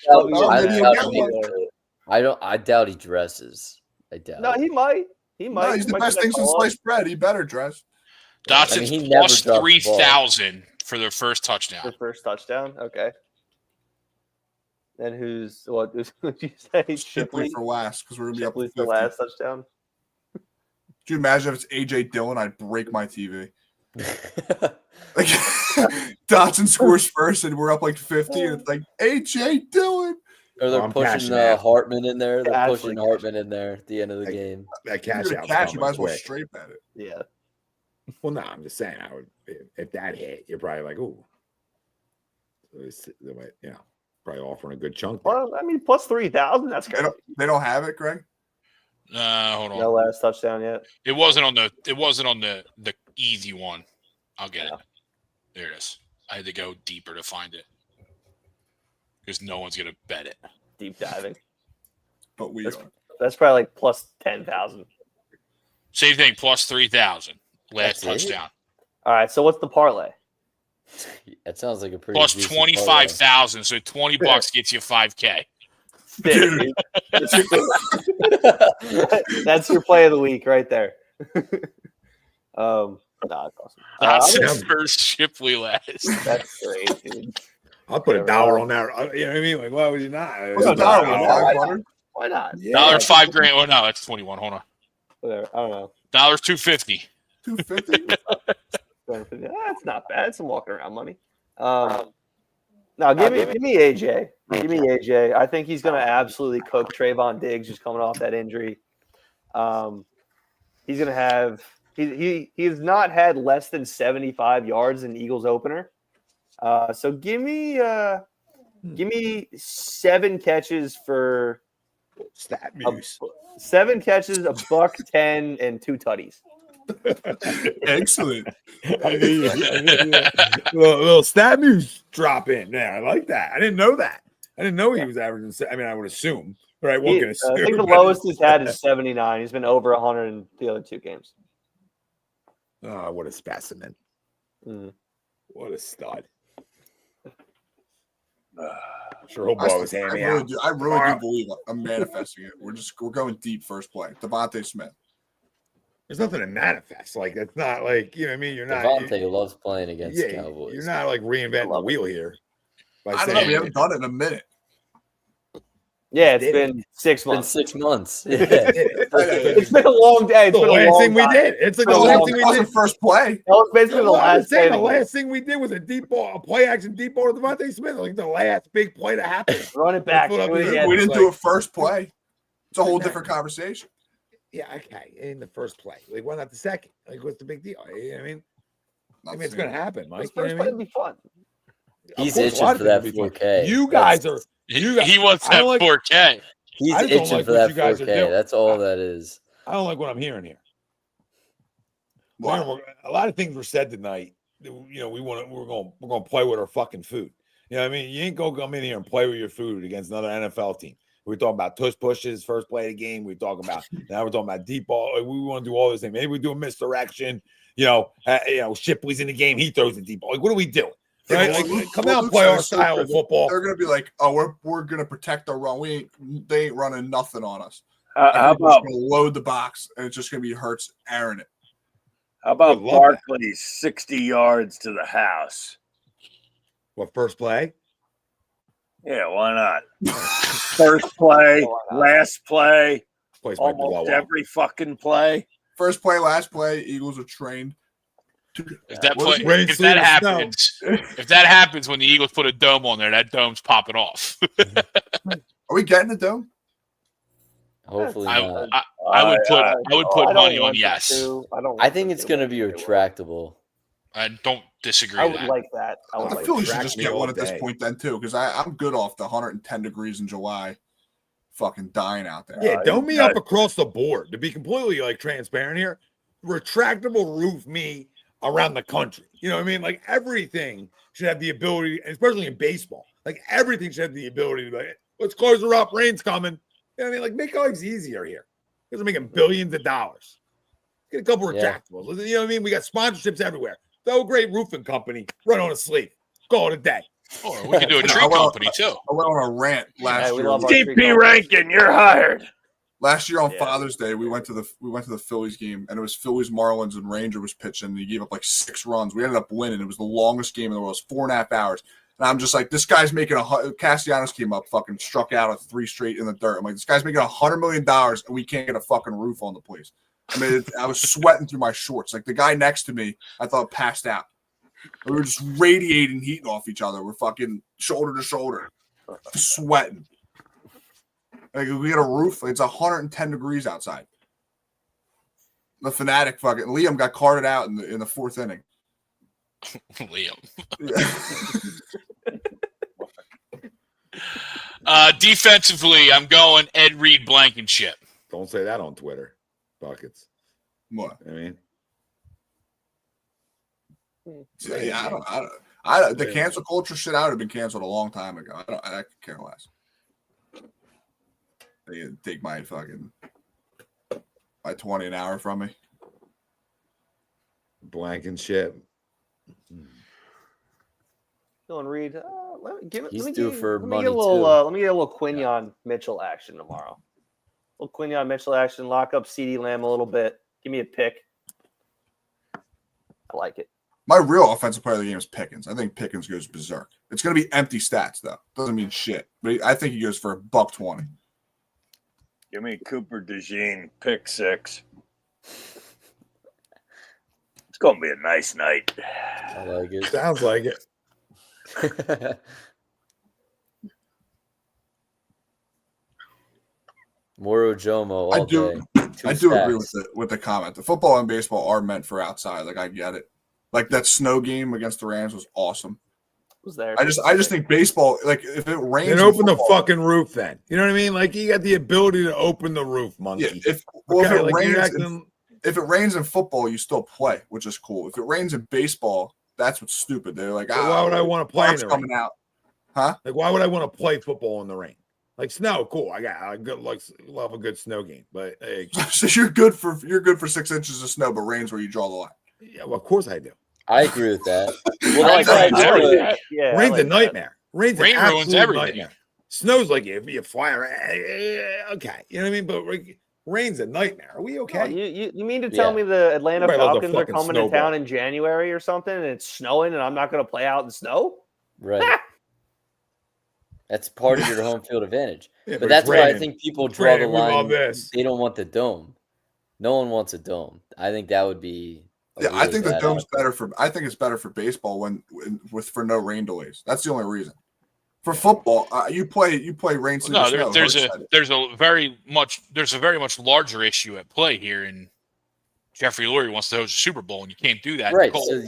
I doubt he dresses. I doubt. No, it. he might. He might. No, he's the Might best get thing that since call up. sliced bread. He better dress. Dotson's he never plus dropped the ball. 3,000 for their first touchdown. The first touchdown. Okay. Then who's what? Who'd you say? Shipley Shipley for last because we're gonna be up Shipley to for 50. last touchdown. Could you imagine if it's AJ Dillon? I'd break my TV. Like Dotson scores first, and we're up like 50, and it's like AJ Dillon. Or they're I'm pushing cashing out. Hartman in there. They're Actually pushing Hartman in there at the end of the Like, game. That If cash you're out. gonna catch, you might as well straight bet it. Yeah. Well, no, I'm just saying. I would if that hit, you're probably like, ooh, probably offering a good chunk. There. Well, I mean, plus 3,000. That's great. They don't have it, Greg. Hold on. No last touchdown yet. It wasn't on the easy one. I'll get it. There it is. I had to go deeper to find it because no one's gonna bet it. Deep diving. But we That's, are. that's probably like plus 10,000. Same thing. Plus 3,000 last That's it? touchdown. All right. So what's the parlay? That sounds like a pretty Plus decent 25,000. So $20 gets you $5K. Dude. That's your play of the week right there. Nah, that's awesome. That's first Shipley last. That's great, dude. I'll put $1 on that. You know what I mean? Like, why would you not? What's a dollar? Why not? Yeah. $5,000. Oh no, that's 21. Hold on. Whatever. I don't know. $250. 250. That's not bad. It's some walking around money. Now give me AJ. Give me AJ. I think he's going to absolutely cook Trayvon Diggs just coming off that injury. He's going to have he has not had less than 75 yards in Eagles opener. So give me 7 catches for Stat news. 7 catches, $110, and 2 tutties. Excellent. I knew you. Little stat news drop in there. I like that. I didn't know that. I didn't know he was averaging. I mean, I would assume. Right? I think the lowest he's had is 79. He's been over 100 in the other 2 games. Oh, what a specimen. What a stud. Sure hope I was handing out. I really do believe I'm manifesting it. We're going deep first play. Devontae Smith. There's nothing to manifest. Like, it's not like, you know what I mean? You're not. Devontae loves playing against Yeah, Cowboys. you're not like reinventing the wheel here. I don't know. We haven't done it in a minute. Yeah, it's been 6 It's been months. 6 months. Yeah. It's been a long day. It's The been a last long thing we time. did. It's like the It last thing we wasn't did. first play. That was basically the Well, I was last day. saying of the the game. last thing we did was a deep ball, a play action deep ball to Devontae Smith. Like the last big play to happen. Run it back. That's what Do it I'm again. We didn't It's do like- it first play. It's a whole different conversation. Yeah, okay. In the first play, like why not the second? Like, what's the big deal? You know what I mean, Not it's seeing going to it. happen, Mike. This You know first what I play mean? would be fun. Of He's course, a itching lot of for things that will be fun. 4K. You guys are. He wants I that don't like. 4K. He's I just don't itching like for what that you guys are 4K. doing. That's all that is. I don't like what I'm hearing here. What? A lot of things were said tonight. You know, we're going to play with our fucking food. You know what I mean? You ain't going to come in here and play with your food against another NFL team. We're talking about tush pushes, first play of the game. We're talking about now. We're talking about deep ball. We want to do all this thing. Maybe we do a misdirection. Shipley's in the game. He throws the deep ball. Like, what are we doing? Right? Like, come out and play our style of football. They're gonna be like, oh, we're gonna protect our run. They ain't running nothing on us. How Everybody's about gonna load the box, and it's just gonna be Hurts airing it. how about I love that. Barkley's 60 yards to the house? What, first play? Yeah, why not? First play, last play, Place might blow almost up. every fucking play. First play, last play. Eagles are trained. If that What play, is rain, if sleet, that and snow? happens when the Eagles put a dome on there, that dome's popping off. Are we getting the dome? Hopefully I, not. I would put I don't money on want them yes. to. I think it's going to be retractable. I don't disagree I with would that. like that. I would The like Phillies that. should just me get all one at this day. point then too, because I'm good off the 110 degrees in July, fucking dying out there. Yeah, dome me up across the board. To be completely like transparent here, retractable roof me around the country. You know what I mean? Like everything should have the ability, especially in baseball. Like everything should have the ability to be like, let's close her up. Rain's coming. You know what I mean? Like make life easier here. Because we're making billions of dollars. Get a couple retractables. You know what I mean? We got sponsorships everywhere. Throw a great roofing company right on a sleeve. Call it a day. Or we could do a tree company too. I went on a rant last we year. love our DP Rankin, you're hired. Last year on Yeah. Father's Day, we went to the Phillies game, and it was Phillies, Marlins, and Ranger was pitching. And he gave up like 6 runs. We ended up winning. It was the longest game in the world. It was 4.5 hours. And I'm just like, this guy's making Castellanos came up, fucking struck out at 3 straight in the dirt. I'm like, this guy's making $100 million, and we can't get a fucking roof on the place. I mean, I was sweating through my shorts. Like the guy next to me, I thought passed out. We were just radiating heat off each other. We're fucking shoulder to shoulder, sweating. Like we had a roof. It's 110 degrees outside. The Fanatic fucking Liam got carted out in the 4th inning. Liam. Defensively, I'm going Ed Reed Blankenship. Don't say that on Twitter. Buckets. What? I mean, Yeah, I don't. The cancel culture shit, I would have been canceled a long time ago. I could care less. They take my 20 an hour from me. Blankenship. Going Reed. He's due for let me money get a little, too. let me get a little Quinion Mitchell action tomorrow. A little Quinion Mitchell action. Lock up CeeDee Lamb a little bit. Give me a pick. I like it. My real offensive player of the game is Pickens. I think Pickens goes berserk. It's going to be empty stats though. Doesn't mean shit. But I think he goes for $120. Give me Cooper DeJean, pick 6. It's going to be a nice night. I like it. Sounds like it. Moro Jomo all I do. day. I do agree with the comment. The football and baseball are meant for outside. Like I get it. Like that snow game against the Rams was awesome. Was there? I just think baseball, like if it rains, Then in open the football- fucking roof then. You know what I mean? Like you got the ability to open the roof, monkey. Yeah, if Okay, it like, rains, you're acting- if it rains in football, you still play, which is cool. If it rains in baseball, that's what's stupid. They're like, But why would I want to play in Mark's the coming rain? out, huh? Like, why would I want to play football in the rain? Like snow, cool. I good like love a good snow game, but hey, So you're good for 6 inches of snow, but rain's where you draw the line. yeah, well, of course I do. I agree with that. Well, Well, that's rain why I ruins told you. everything. Yeah, I Rain's like a that. nightmare. Rain ruins absolute everything. nightmare. Snow's like if you fly around. Okay, you know what I mean. But like, rain's a nightmare. Are we Oh, okay? you mean to tell Yeah. me the Atlanta Everybody loves a Falcons are fucking coming to snowball. town in January or something, and it's snowing, and I'm not going to play out in the snow? Right. That's part of your home field advantage. Yeah, But it's that's why I raining. think people It's draw the raining. We love line. this. They don't want the dome. No one wants a dome. I think that would be. a Yeah, I really think the bad dome's option. better for. I think it's better for baseball for no rain delays. That's the only reason. For football, you play rain, sleet, or snow. There's a very much larger issue at play here, and Jeffrey Lurie wants to host a Super Bowl, and you can't do that. Right. So,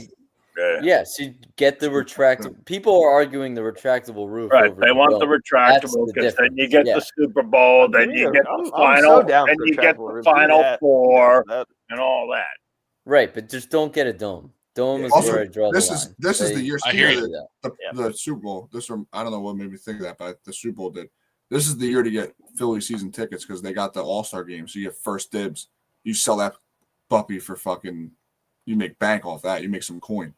yes, you get the retractable. People are arguing the retractable roof. Right. Over They want the dome. retractable because then you get the Super Bowl, then you get the final, and you get the Final Four, and all that. Right, but just don't get a dome. Dome is where I draw the line. This is the year. I hear you. The Super Bowl. I don't know what made me think of that, but the Super Bowl did. This is the year to get Philly season tickets because they got the All-Star game, so you get first dibs. You sell that puppy for fucking. You make bank off that. You make some coin.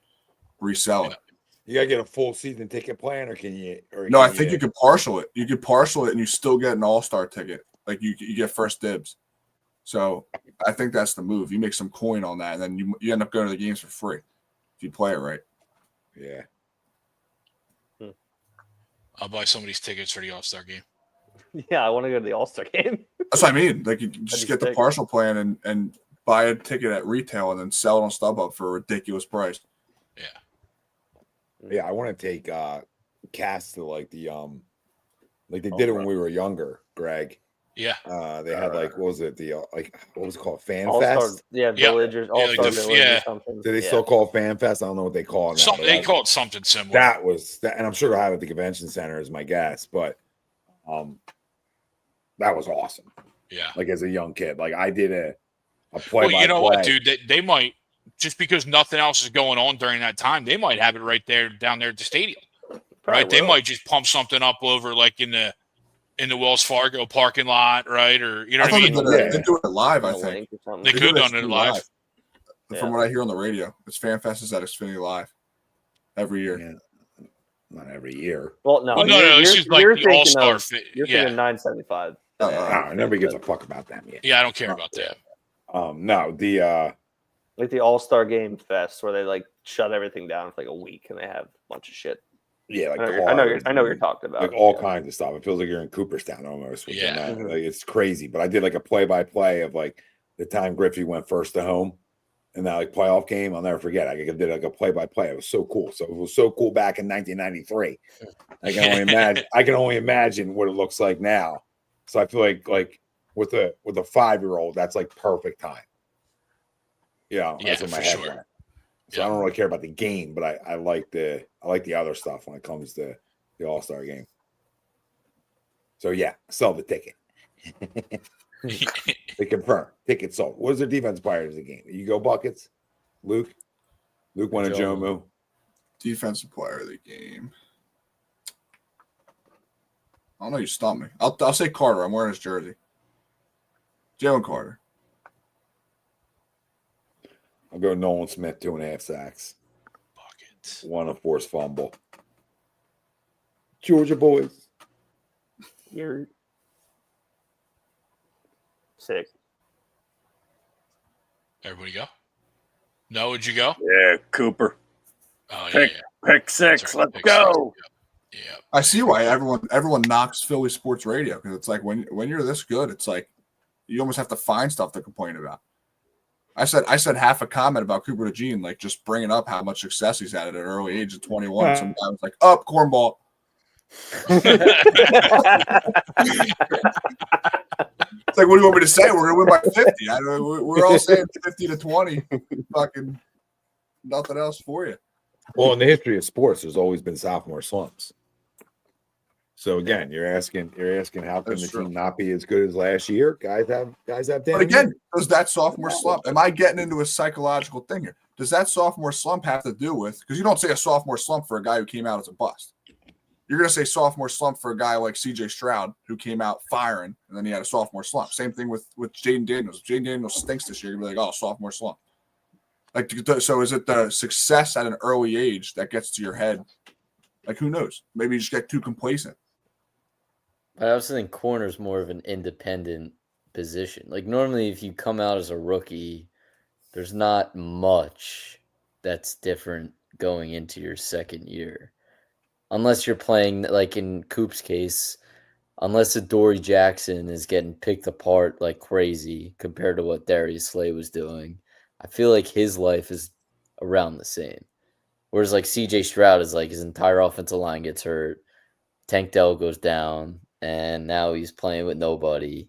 Resell it. You gotta get a full season ticket plan, or can you? No, I think you could partial it. You could partial it, and you still get an All-Star ticket. Like you get first dibs. So I think that's the move. You make some coin on that, and then you end up going to the games for free if you play it right. Yeah. I'll buy somebody's tickets for the All-Star game. Yeah, I want to go to the All-Star game. That's what I mean. Like you just get the partial plan and buy a ticket at retail and then sell it on StubHub for a ridiculous price. Yeah, I want to take Cass to like the like they did it when we were younger, Greg. Yeah. They had like what was it? The what was it called? Fan All-Star, Fest? Village or All-Star Village or something. Do they still call it Fan Fest? I don't know what they call it now. They call it something similar. That was that, and I'm sure they'll have it at the convention center is my guess, but that was awesome. Yeah. Like as a young kid. Like I did a play. Well, you know what, dude? They might, just because nothing else is going on during that time, they might have it right there down there at the stadium. Right? They might just pump something up over like in the Wells Fargo parking lot, right? Or you know what I mean? They do it live, I think. They could have done it live. From what I hear on the radio, it's FanFest is at Xfinity Live every year. Yeah. Not every year. Well, no, it's just like the All-Star. You're thinking $9.75. Nobody gives a fuck about them yet. Yeah, I don't care about that. No, the like the All-Star Game Fest where they like shut everything down for like a week and they have a bunch of shit. Yeah, like I know what you're talking about. Like all kinds of stuff. It feels like you're in Cooperstown almost. Yeah, like, it's crazy. But I did like a play-by-play of like the time Griffey went first to home, and that like playoff game. I'll never forget. I did like a play-by-play. It was so cool. So it was so cool back in 1993. I can only imagine. I can only imagine what it looks like now. So I feel like with a 5-year-old, that's like perfect time. Yeah, that's in my head. Sure. So I don't really care about the game, but I like the other stuff when it comes to the All-Star game. So yeah, sell the ticket. They confirm ticket sold. What is their defense player of the game? You go Buckets, Luke won a Jomu. Defensive player of the game. I don't know. You stumped me. I'll say Carter. I'm wearing his jersey. Jalen Carter. I'll go Nolan Smith, 2.5 sacks. Buckets. 1 forced fumble. Georgia boys. You're sick. Everybody go? No, would you go? Yeah, Cooper. Oh, Pick six. Right, Let's go. Yeah. I see why everyone knocks Philly sports radio because it's like when you're this good, it's like you almost have to find stuff to complain about. I said half a comment about Cooper DeJean, like just bringing up how much success he's had at an early age of 21. Some guy was like, "Up, cornball." It's like, what do you want me to say? We're gonna win by 50. We're all saying 50 to 20. Fucking nothing else for you. Well, in the history of sports, there's always been sophomore slumps. So again, you're asking how can the team not be as good as last year? Guys have But again, does that sophomore slump? Am I getting into a psychological thing here? Does that sophomore slump have to do with, because you don't say a sophomore slump for a guy who came out as a bust. You're gonna say sophomore slump for a guy like CJ Stroud who came out firing and then he had a sophomore slump. Same thing with Jaden Daniels. If Jaden Daniels stinks this year, you're gonna be like, oh, sophomore slump. Like, so is it the success at an early age that gets to your head? Like, who knows? Maybe you just get too complacent. I also think corner is more of an independent position. Like normally if you come out as a rookie, there's not much that's different going into your second year. Unless you're playing, like in Coop's case, unless Adoree Jackson is getting picked apart like crazy compared to what Darius Slay was doing, I feel like his life is around the same. Whereas like CJ Stroud is like his entire offensive line gets hurt. Tank Dell goes down, and now he's playing with nobody.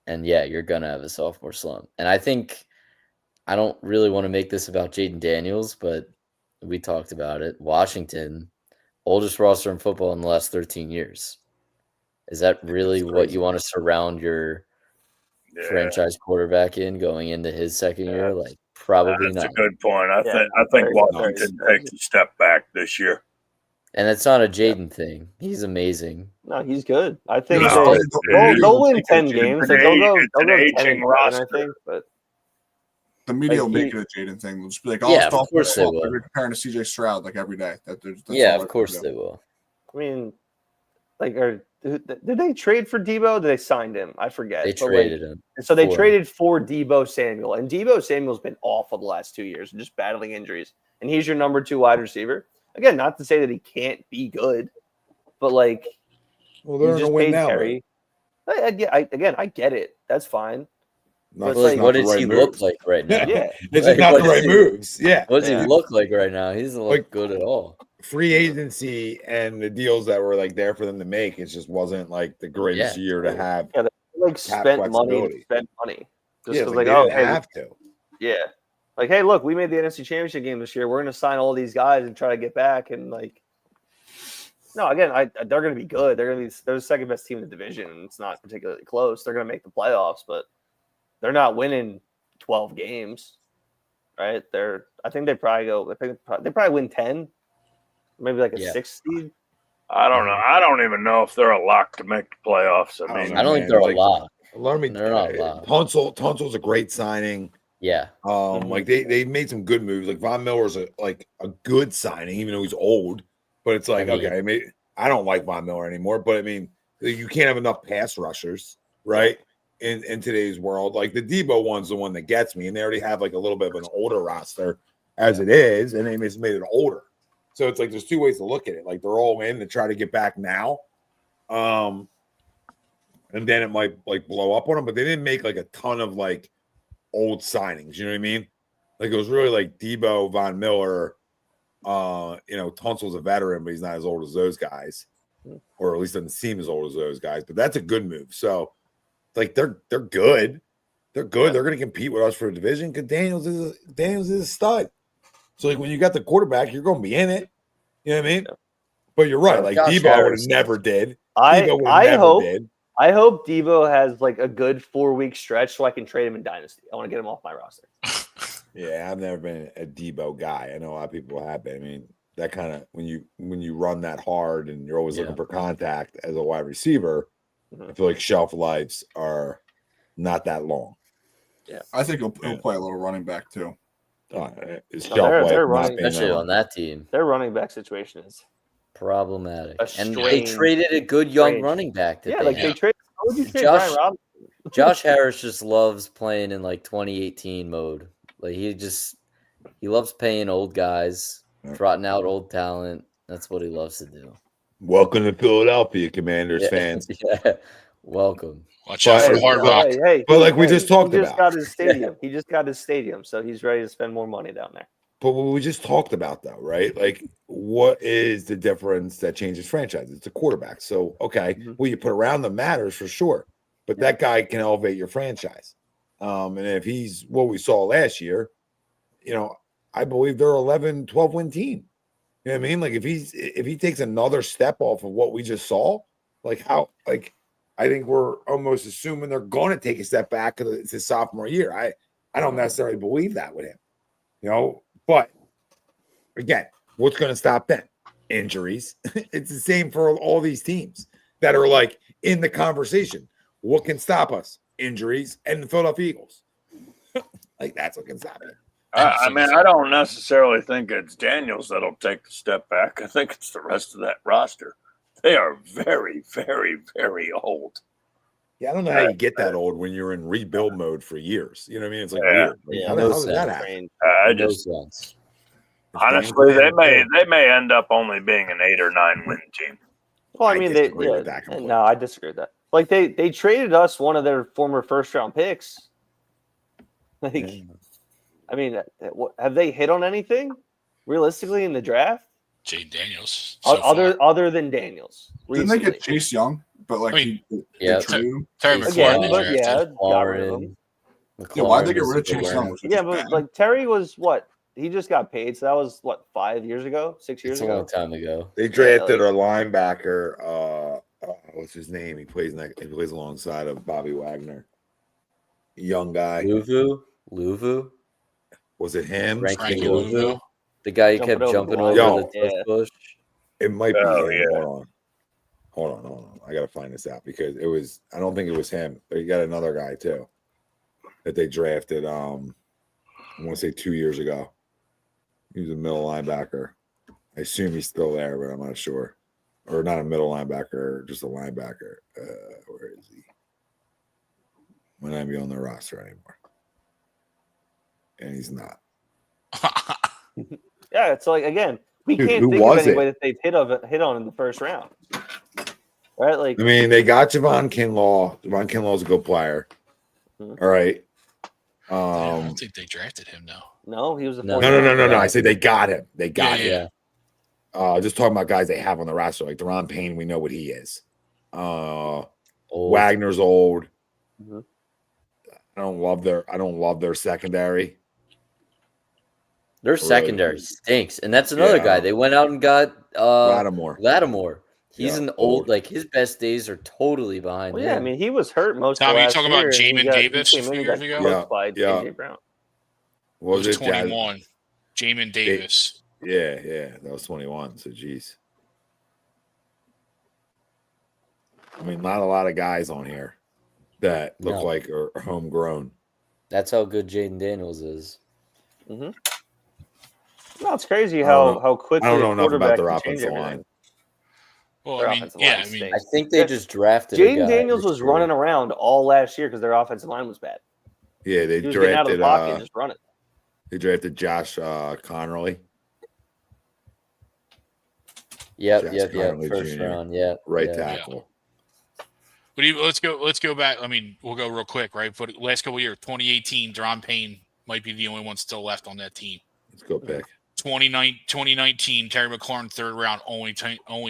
And yeah, you're gonna have a sophomore slump. And I think I don't really want to make this about Jaden Daniels, but we talked about it. Washington, oldest roster in football in the last 13 years. Is that really what you want to surround your franchise quarterback in going into his second year? Like, probably That's not. a good point. I think Washington takes a step back this year. And it's not a Jaden thing. He's amazing. No, he's good. I think No, they'll win 10 it's games. an Like, they'll go age- it's an 10 aging and 7, I roster. think. But The media will Like, make it a Jaden thing. They'll just be like, Yeah, "Oh, of course they will. They're comparing to CJ Stroud like every day." That's Yeah, all of course do. they will. I mean, like, did they trade for Debo? Did they sign him? I forget. They But, traded him. So they for him. traded for Debo Samuel, and Debo Samuel's been awful the last 2 years, just battling injuries. And he's your number 2 wide receiver. Again, not to say that he can't be good, but like, Well, you they're just gonna win paid now. Terry. I get it. That's fine. Not, But, it's like, not What the does right he moves. look like right now? Yeah. It's Like, just not what the right does he- moves. Yeah. What does Yeah. he look like right now? He doesn't look Like- good at all. Free agency and the deals that were like there for them to make, it just wasn't like the greatest Yeah. year to have. Yeah, they like spent money to flexibility. spend money. Just Yeah, 'cause, like, like, they oh, didn't hey, have to. yeah. Like, hey, look, we made the NFC Championship game this year. We're going to sign all these guys and try to get back. And, like, no, again, they're going to be good. They're the second best team in the division. And it's not particularly close. They're going to make the playoffs, but they're not winning 12 games, right? I think they probably win 10, maybe like a 6 seed. I don't know. I don't even know if they're a lock to make the playoffs. I mean, I don't think they're a lock. Let me. They're not locked. Tunsil's a great signing. Yeah. Like they made some good moves. Like Von Miller's a good signing, even though he's old. But it's like, I mean- okay, I don't like Von Miller anymore. But I mean, you can't have enough pass rushers, right? In today's world, like the Debo one's the one that gets me, and they already have like a little bit of an older roster as it is, and they just made it older. So it's like there's two ways to look at it. Like they're all in to try to get back now, and then it might like blow up on them. But they didn't make like a ton of like old signings. You know what I mean? Like it was really like Debo, Von Miller. Tunsil's a veteran, but he's not as old as those guys, or at least doesn't seem as old as those guys. But that's a good move. So, like they're good. They're good. They're going to compete with us for a division because Daniels is a stud. So like when you got the quarterback, you're going to be in it. You know what I mean? But you're right. Like Josh Debo would Harris. have never did. I Debo hope did. I hope Debo has like a good 4-week stretch so I can trade him in Dynasty. I want to get him off my roster. Yeah, I've never been a Debo guy. I know a lot of people have been. I mean, that kind of when you run that hard and you're always looking for contact as a wide receiver, I feel like shelf lives are not that long. Yeah, I think he'll play a little running back too. His No, shelf they're life not running- being Especially that on that team. Their running back situation is Problematic. A And they strange- traded a good young strange. running back. That they trade. How would you trade Josh- Brian Robinson? Josh Harris just loves playing in like 2018 mode. Like he loves paying old guys, trotting out old talent. That's what he loves to do. Welcome to Philadelphia, Commanders Yeah. fans. Yeah. Welcome. Watch out for Hard Rock. But like we just talked he just about. got his stadium. He just got his stadium, so he's ready to spend more money down there. But what we just talked about, though, right? Like, what is the difference that changes franchise? It's a quarterback. So, okay, what you put around them matters for sure. But that guy can elevate your franchise. And if he's what we saw last year, I believe they're 11, 12 win team. You know what I mean? Like if he takes another step off of what we just saw, I think we're almost assuming they're going to take a step back because it's his sophomore year. I don't necessarily believe that with him, but again, what's going to stop them? Injuries. It's the same for all these teams that are like in the conversation. What can stop us? Injuries and the Philadelphia Eagles. Like that's what can stop it. I mean, I don't necessarily think it's Daniels that'll take the step back. I think it's the rest of that roster. They are very, very, very old. Yeah, I don't know how you get that old when you're in rebuild mode for years. You know what I mean? It's like Yeah. weird. Like, Yeah, how no does that sense. happen? I No just sense. honestly, they may end up only being an 8 or 9 win team. Well, I I mean, disagree with that completely. no, I disagree with that. Like they traded us one of their former first round picks. Like, I mean, have they hit on anything realistically in the draft? Jay Daniels. So Other than Daniels. Didn't they Recently. get Chase Young? But like, I mean, yeah, they traded him. Terry Again, McLaurin, but they yeah, drafted. got rid of him. Yeah, why'd they get rid of McLaurin Chase is Young? bad. Was it Yeah, just but bad? like Terry was what? He just got paid, so that was what 5 years ago, 6 years It's a long ago. time ago. They drafted a linebacker. What's his name? He plays alongside of Bobby Wagner. Young guy. Luvu? Was it him? Frankie Luvu? Louisville. The guy who Jumping kept over the jumping line. over the Yeah. tush bush. It might be Oh, him. yeah. Hold on. I gotta find this out because it was. I don't think it was him. They got another guy too that they drafted. I want to say 2 years ago. He was a middle linebacker. I assume he's still there, but I'm not sure. Or not a middle linebacker, just a linebacker. Where is he? Might not be on the roster anymore. And he's not. Yeah, it's like again, we Dude, can't who think of was anybody that they've hit on in the first round. Right? Like I mean, they got Javon Kinlaw. Javon Kinlaw's a good player. Mhm. All right. I don't think they drafted him though. no, he was a No. fourth round. No. I said they got him. They got him. Yeah. Just talking about guys they have on the roster, like Deron Payne, we know what he is. Old. Wagner's old. Mhm. I don't love their secondary. Their secondary stinks. And that's another Yeah. guy. They went out and got Lattimore. He's Yeah, an old, old. like his best days are totally behind Well, him. yeah, I mean he was hurt most Tom, of you last talking year. about and he Jamin got- he Davis came a in few and years got ago? cooked by Yeah. AJ Brown. What He was 21. Jamin Davis. Yeah, that was 21. So, geez. I mean, not a lot of guys on here that look No. like are homegrown. That's how good Jaden Daniels is. Mm-hmm. No, it's crazy I don't how quickly I don't know a enough about quarterback their can change offensive everything. line. Well, Their I mean, offensive yeah, line I mean, stinks. I think they Yeah. just drafted a Jaden guy Daniels this was year. running around all last year because their offensive line was bad. Yeah, they He was getting out of the drafted pocket and just running. they drafted Josh Connerly, Yep. Connerly First Jr., round. Yeah. right yeah. tackle. but let's go back. I mean, we'll go real quick, right? But last couple of years, 2018, Deron Payne might be the only one still left on that team. Let's go pick. 2019, Terry McLaurin, third round, only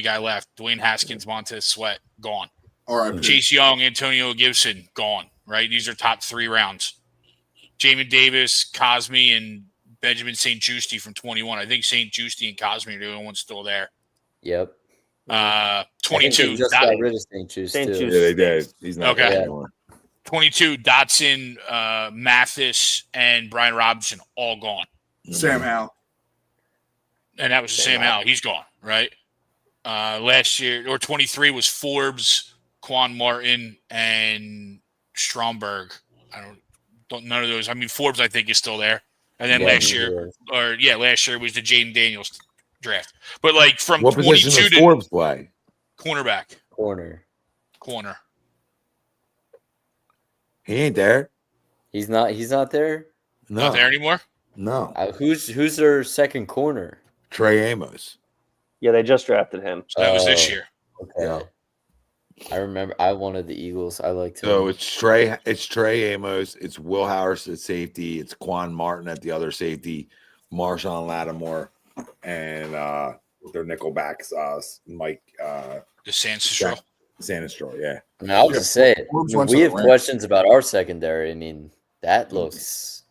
guy left. Dwayne Haskins, Montez Sweat, gone. All right. Chase Young, Antonio Gibson, gone. Right? These are top 3 rounds. Jamin Davis, Cosme, and Benjamin St. Juste from 21. I think St. Juste and Cosme are the only ones still there. Yep. 22. They just got rid of St. Juice St. too. Juice. Yeah, they did. He's not Okay. there Yeah. anymore. 22, Dotson, Mathis, and Brian Robinson, all gone. Sam Howell. And that was Sam Howell. He's gone, right? Last year, or 23 was Forbes, Quan Martin, and Stromberg. None of those. I mean, Forbes, I think, is still there. And then Yeah, last he year is. was the Jaden Daniels draft. But like from What 22 position does to Forbes play? cornerback, Corner. He ain't there. He's not there. No, Not there anymore. no. Who's their second corner? Trey Amos. Yeah, they just drafted him. So that was this Oh. year. Okay. Yeah. I remember I wanted the Eagles. I liked him. So it's Trey Amos, it's Will Harris at safety, it's Quan Martin at the other safety, Marshawn Lattimore, and their nickelbacks, Mike The Sanstro. Sanistro. Yeah. I mean, I'll just say it. Forbes I mean, went to we the have Rams. questions about our secondary. I mean, that looks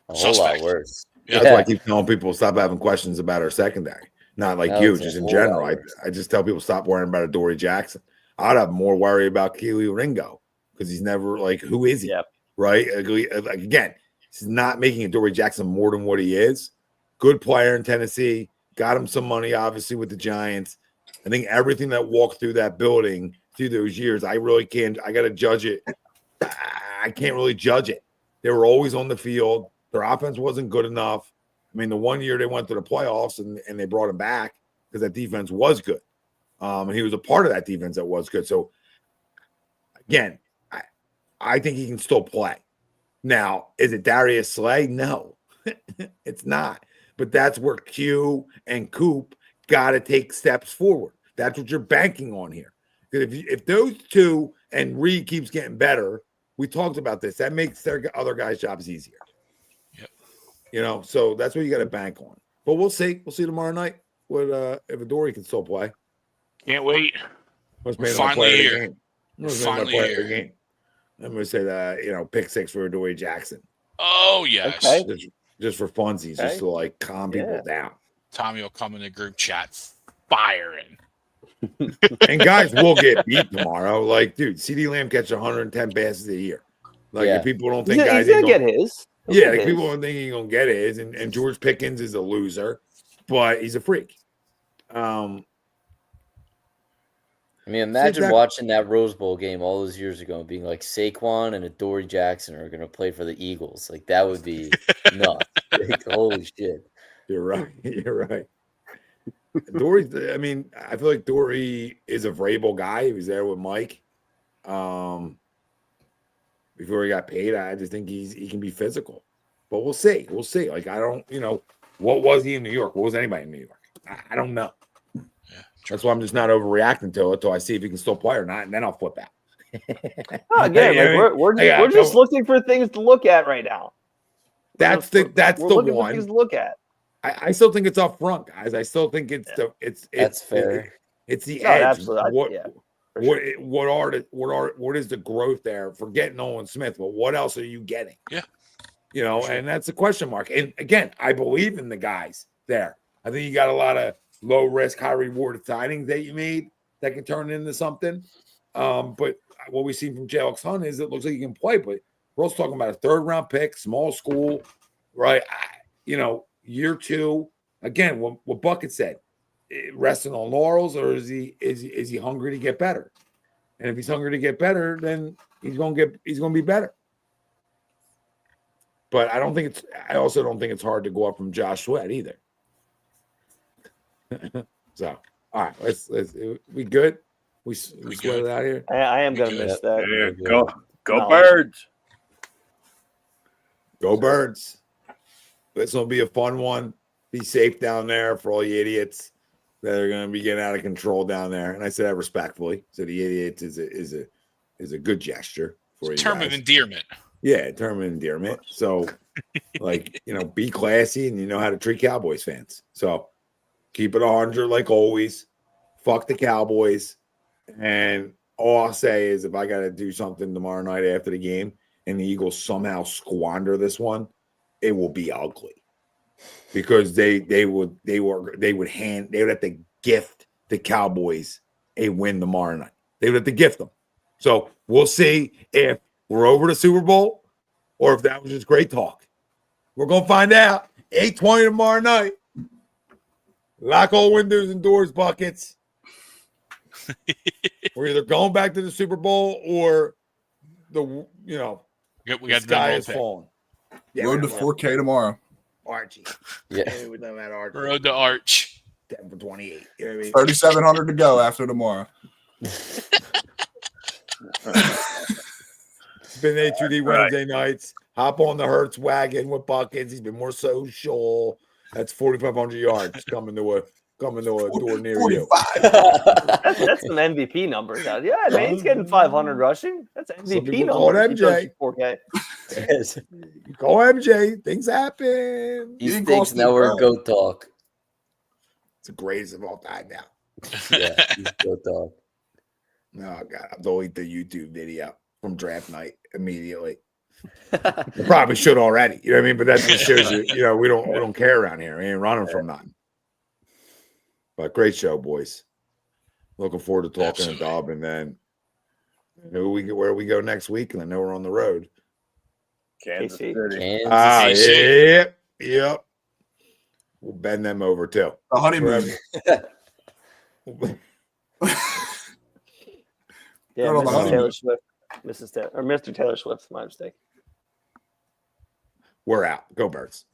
a whole Suspect. lot worse. Yeah. That's why I keep telling people stop having questions about our secondary. Not like That you, looks a just in whole general. lot I, worse. I just tell people stop worrying about a Dory Jackson. I'd have more worry about Keely Ringo because he's never like, who is he? Yep. Right? Like, again, he's not making a Dory Jackson more than what he is. Good player in Tennessee. Got him some money, obviously, with the Giants. I think everything that walked through that building through those years, I really can't. I got to judge it. I can't really judge it. They were always on the field. Their offense wasn't good enough. I mean, the one year they went to the playoffs and they brought him back because that defense was good. And he was a part of that defense that was good. So, again, I think he can still play. Now, is it Darius Slay? No, it's not. But that's where Q and Coop got to take steps forward. That's what you're banking on here. Because if those two and Reed keeps getting better, we talked about this. That makes their other guys' jobs easier. Yep. You know, so that's what you got to bank on. But we'll see. We'll see tomorrow night. if Adoree can still play. Can't wait. Must We're made him my finally player of the here. game. We're Must made him my finally player of the here. game. I'm gonna say that pick 6 for Adoree Jackson. Oh yes. Okay. Just for funsies, Okay. just to like calm people down. Tommy will come in the group chat firing. And guys will get beat tomorrow. Like, dude, CD Lamb catches 110 passes a year. Like, if people don't think guys he's ain't gonna get his. Yeah, like people don't think he's gonna get his, and George Pickens is a loser, but he's a freak. I mean, imagine watching that Rose Bowl game all those years ago and being like Saquon and Adoree Jackson are going to play for the Eagles. Like, that would be nuts. Like, holy shit. You're right. You're right. Dory's, I mean, I feel like Dory is a Vrabel guy. He was there with Mike. Before he got paid, I just think he can be physical. But we'll see. We'll see. Like, I don't, what was he in New York? What was anybody in New York? I don't know. That's why I'm just not overreacting to it until I see if he can still play or not, and then I'll flip out. Again, we're just looking for things to look at right now. That's the one. Things to look at. I still think it's up front, guys. I still think that's fair. It's the edge. Absolutely. What is the growth there? Forget Nolan Smith, but what else are you getting? Yeah. And that's a question mark. And again, I believe in the guys there. I think you got a lot of low risk, high reward signings that you made that can turn into something. But what we've seen from J.L.X. Hunt is it looks like he can play, but we're also talking about a 3rd round pick, small school, right? Year 2. Again, what Bucket said, resting on laurels, or is he hungry to get better? And if he's hungry to get better, then he's gonna be better. But I also don't think it's hard to go up from Josh Sweat either. So, all right, let's we good? We sweat it out here. I am gonna miss that. Yeah, go Birds. Go Birds. This will be a fun one. Be safe down there for all you idiots that are going to be getting out of control down there. And I said that respectfully. So the idiots is a good gesture for you. Term of endearment. Yeah, term of endearment. So, be classy and you know how to treat Cowboys fans. So keep it 100 like always. Fuck the Cowboys. And all I'll say is if I got to do something tomorrow night after the game and the Eagles somehow squander this one, it will be ugly because they would have to gift the Cowboys a win tomorrow night. They would have to gift them. So we'll see if we're over the Super Bowl or if that was just great talk. We're gonna find out. 8:20 tomorrow night. Lock all windows and doors, buckets. We're either going back to the Super Bowl or the sky is falling. Yeah, road to 4K tomorrow. Archie. Yeah. We know that Archie. Road to Arch. 10 for 28. You know what I mean? 3,700 to go after tomorrow. It's been A2D Wednesday nights. Hop on the Hertz wagon with buckets. He's been more social. That's 4,500 yards coming to a door near 45. You. That's some MVP numbers. Yeah, man, he's getting 500 rushing. That's MVP numbers. Call MJ. 4K. Call MJ. Things happen. He thinks now we're GOAT talk. It's the greatest of all time now. Yeah, he's GOAT talk. Oh God, I'll delete the YouTube video from draft night immediately. I probably should already. You know what I mean? But that just shows you, we don't care around here. We ain't running from nothing. But great show, boys. Looking forward to talking to Dob, and then where we go next week, and I know we're on the road. Kansas City. Yep. We'll bend them over too. The honeymoon. Yeah, Mrs. Taylor Swift. Mr. Taylor Swift's my mistake. We're out. Go Birds.